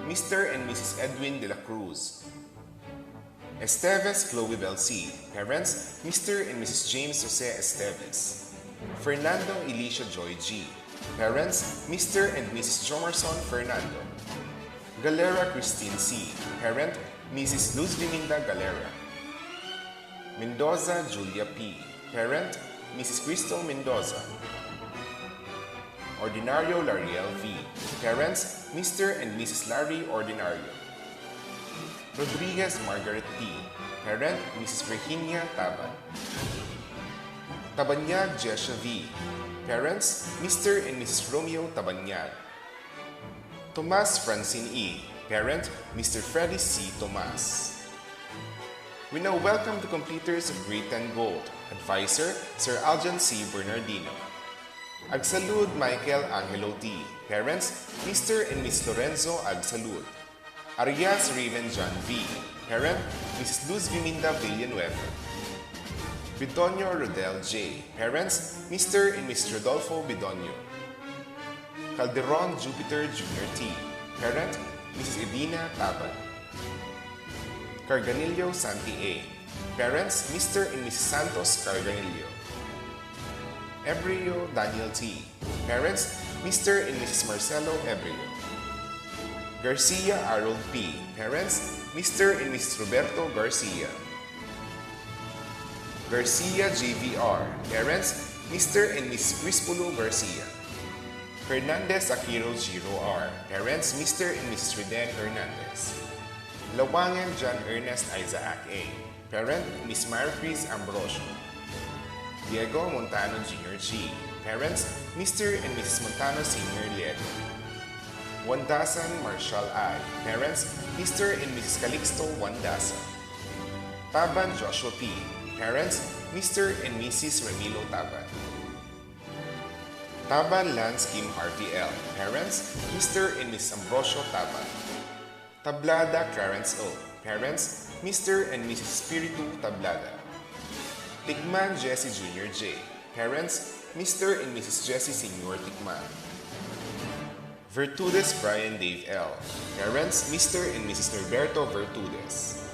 Mr. and Mrs. Edwin De La Cruz. Esteves Chloe Bell C. Parents, Mr. and Mrs. James Jose Esteves. Fernando Elisha Joy G. Parents, Mr. and Mrs. Jomerson Fernando. Galera Christine C. Parent, Mrs. Luz Liminda Galera. Mendoza Julia P. Parent, Mrs. Crystal Mendoza. Ordinario Lariel V. Parents, Mr. and Mrs. Larry Ordinario. Rodriguez Margaret T. Parent, Mrs. Virginia Taban. Tabanyag Jesha V. Parents, Mr. and Mrs. Romeo Tabanyag. Tomas Francine E. Parent, Mr. Freddy C. Tomas. We now welcome the completers of Grade 10 Gold, Advisor, Sir Aljan C. Bernardino. Agsalud Michael Angelo T. Parents, Mr. and Miss Lorenzo Agsalud. Arias Raven John V. Parent, Mrs. Luz Viminda Villanueva. Bidonio Rodel J. Parents, Mr. and Mrs. Rodolfo Bidonio. Calderon Jupiter Jr. T. Parent, Mrs. Edina Taban. Carganillo Santi A. Parents, Mr. and Mrs. Santos Carganillo. Ebrio Daniel T. Parents, Mr. and Mrs. Marcelo Ebrio. Garcia Harold P. Parents, Mr. and Mrs. Roberto Garcia. Garcia JVR. Parents, Mr. and Mrs. Crispulo Garcia. Hernandez Akiro Giro R. Parents, Mr. and Mrs. Reden Hernandez. Lawangan John Ernest Isaac A. Parent, Miss Maricris Ambrosio. Diego Montano Jr. G. Parents, Mr. and Mrs. Montano Sr. Lieto. Wandasan Marshall I. Parents, Mr. and Mrs. Calixto Wandasan. Taban Joshua P. Parents, Mr. and Mrs. Remilo Taban. Taban Lance Kim RTL. Parents, Mr. and Mrs. Ambrosio Taban. Tablada Clarence O. Parents, Mr. and Mrs. Espiritu Tablada. Tigman Jesse Jr. J. Parents, Mr. and Mrs. Jesse Sr. Tigman. Vertudes Brian Dave L. Parents, Mr. and Mrs. Norberto Vertudes.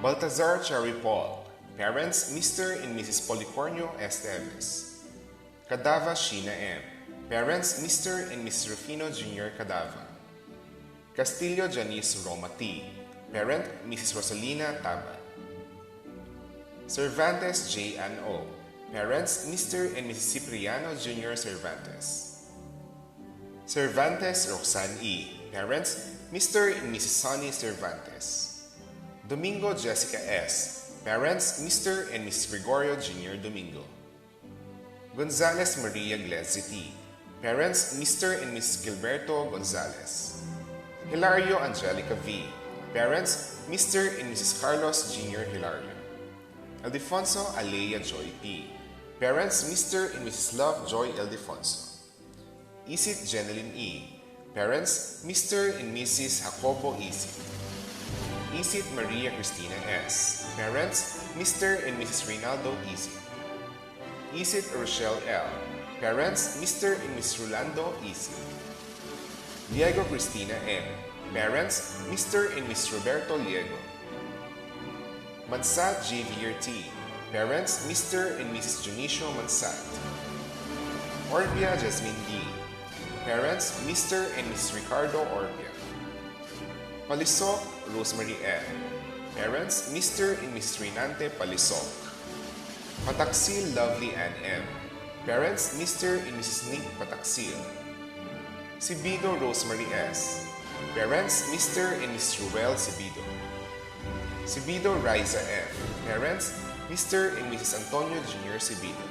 Baltazar Cherry Paul. Parents, Mr. and Mrs. Policornio Esteves. Cadava Sheena M. Parents, Mr. and Mrs. Rufino Jr. Cadava. Castillo Janice Roma T. Parent, Mrs. Rosalina Taba. Cervantes J. Ann O. Parents, Mr. and Mrs. Cipriano Jr. Cervantes. Cervantes Roxanne E. Parents, Mr. and Mrs. Sonny Cervantes. Domingo Jessica S. Parents, Mr. and Mrs. Gregorio Jr. Domingo. Gonzales Maria Glezzi T. Parents, Mr. and Mrs. Gilberto Gonzales. Hilario Angelica V. Parents, Mr. and Mrs. Carlos Jr. Hilario. Ildefonso Alea Joy P. Parents, Mr. and Mrs. Love Joy Ildefonso. Isit Jeneline E. Parents, Mr. and Mrs. Jacobo Isit. Isit Maria Cristina S. Parents, Mr. and Mrs. Reynaldo Isit. Isit Rochelle L. Parents, Mr. and Mrs. Rolando Isit. Diego Cristina M. Parents, Mr. and Mrs. Roberto Liego. Mansat Javier T. Parents, Mr. and Mrs. Junicio Mansat. Orbia Jasmine D. Parents, Mr. and Mrs. Ricardo Orbia. Palisok Rosemary M. Parents, Mr. and Mrs. Renante Palisok. Pataksil Lovely Ann M. Parents, Mr. and Mrs. Nick Pataksil. Sibido Rosemary S. Parents, Mr. and Mrs. Ruel Sibido. Sibido Riza F. Parents, Mr. and Mrs. Antonio Jr. Sibido.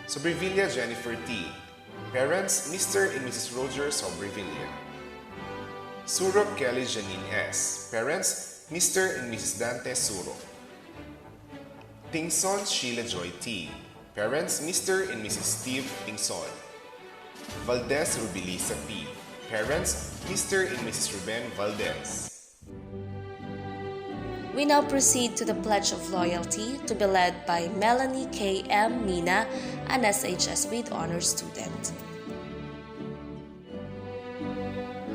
Sobrevilla Jennifer T. Parents, Mr. and Mrs. Roger Sobrevilla. Surop Kelly Janine S. Parents, Mr. and Mrs. Dante Surop. Tingson Sheila Joy T. Parents, Mr. and Mrs. Steve Tingson. Valdez Rubilisa P. Parents, Mr. and Mrs. Ruben Valdez. We now proceed to the Pledge of Loyalty to be led by Melanie K. M. Mina, an SHS with honors student.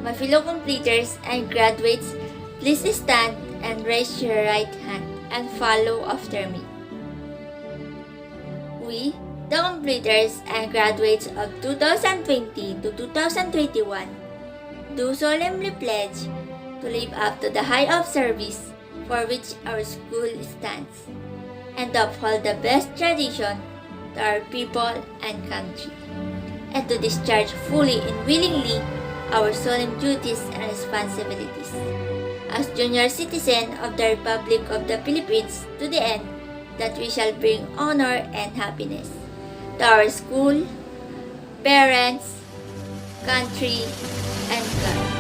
My fellow completers and graduates, please stand and raise your right hand and follow after me. We, the completers and graduates of 2020 to 2021, do solemnly pledge to live up to the high of service for which our school stands, and to uphold the best tradition to our people and country, and to discharge fully and willingly our solemn duties and responsibilities as junior citizen of the Republic of the Philippines to the end that we shall bring honor and happiness to our school, parents, country, and God.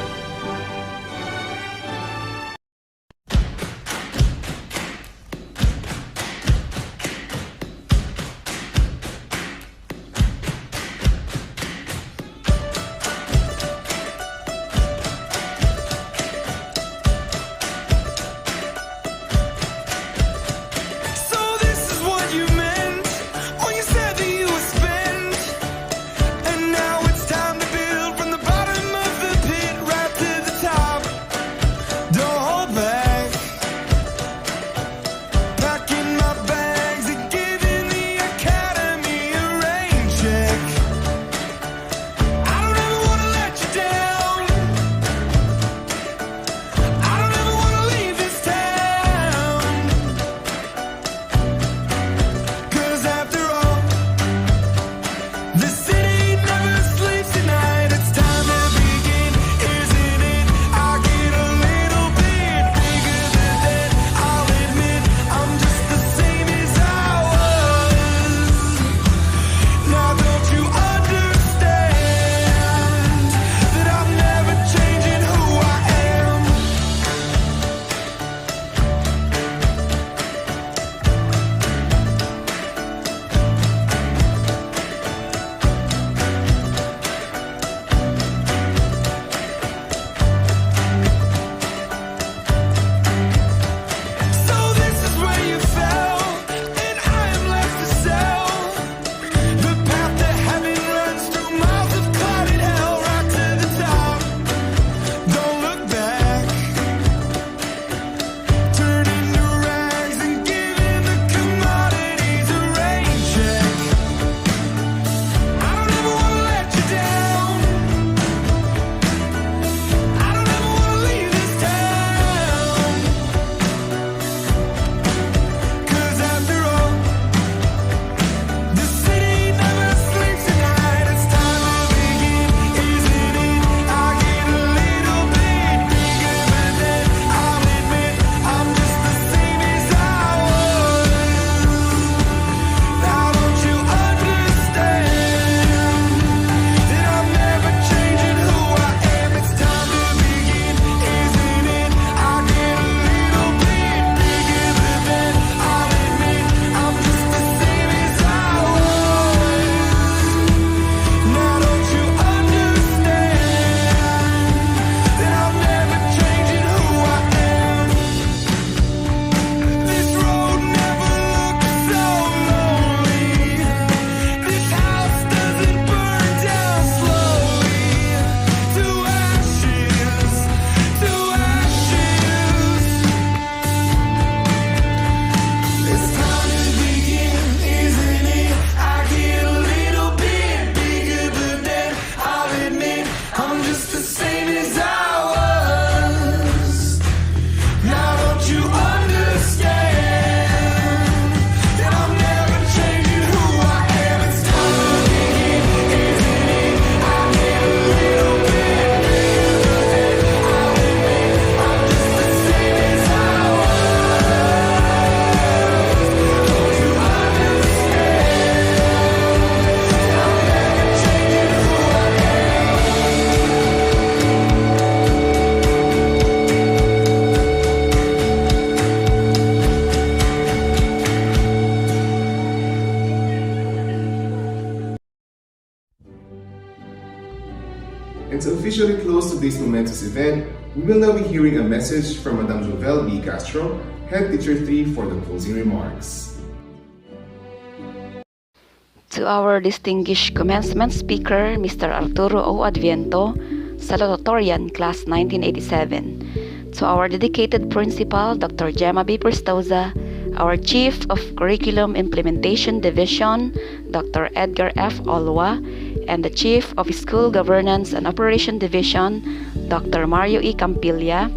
And to officially close today's momentous event, we will now be hearing a message from Madam Jovel B. Castro, Head Teacher 3 for the closing remarks. To our distinguished commencement speaker, Mr. Arturo O. Adviento, salutatorian, Class 1987. To our dedicated principal, Dr. Gemma B. Prestoza, our Chief of Curriculum Implementation Division, Dr. Edgar F. Olwa, and the Chief of School Governance and Operation Division, Dr. Mario E. Campilla,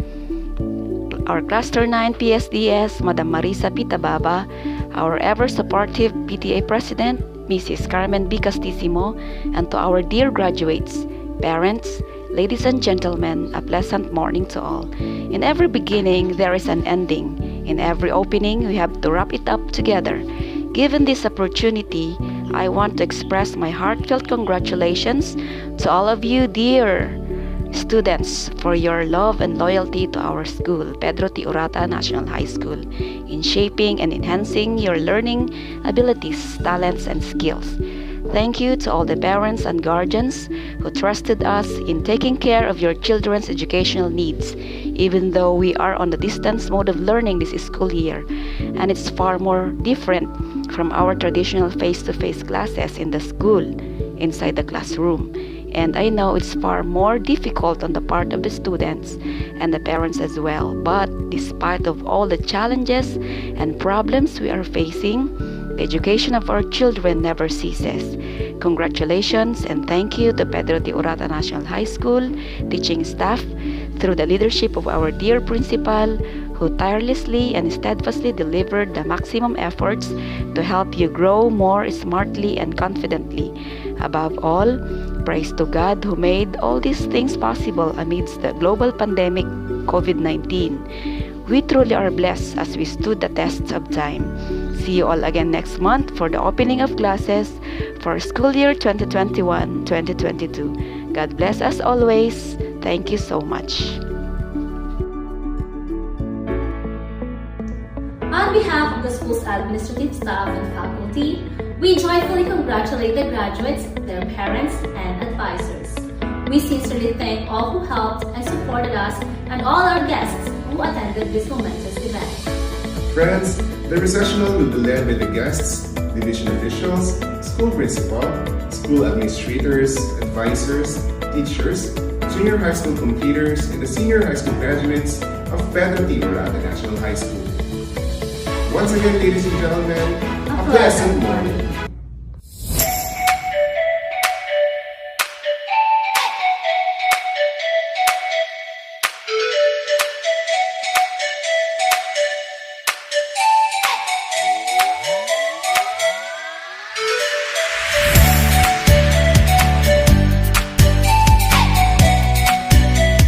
our Cluster 9 PSDS, Madam Marisa Pitababa, our ever-supportive PTA President, Mrs. Carmen B. Castissimo, and to our dear graduates, parents, ladies and gentlemen, a pleasant morning to all. In every beginning, there is an ending. In every opening, we have to wrap it up together. Given this opportunity, I want to express my heartfelt congratulations to all of you, dear students, for your love and loyalty to our school, Pedro T. Orata National High School, in shaping and enhancing your learning abilities, talents, and skills. Thank you to all the parents and guardians who trusted us in taking care of your children's educational needs, even though we are on the distance mode of learning this school year, and it's far more different from our traditional face-to-face classes in the school, inside the classroom. And I know it's far more difficult on the part of the students and the parents as well. But despite of all the challenges and problems we are facing, the education of our children never ceases. Congratulations and thank you to Pedro T. Orata National High School teaching staff through the leadership of our dear principal, who tirelessly and steadfastly delivered the maximum efforts to help you grow more smartly and confidently. Above all, praise to God who made all these things possible amidst the global pandemic COVID-19. We truly are blessed as we stood the tests of time. See you all again next month for the opening of classes for school year 2021-2022. God bless us always. Thank you so much. On behalf of the school's administrative staff and faculty, we joyfully congratulate the graduates, their parents, and advisors. We sincerely thank all who helped and supported us and all our guests who attended this momentous event. Friends, the recessional will be led by the guests, division officials, school principal, school administrators, advisors, teachers, junior high school completers, and the senior high school graduates of Pedro T. Orata National High School. Once again, ladies and gentlemen, a pleasant morning.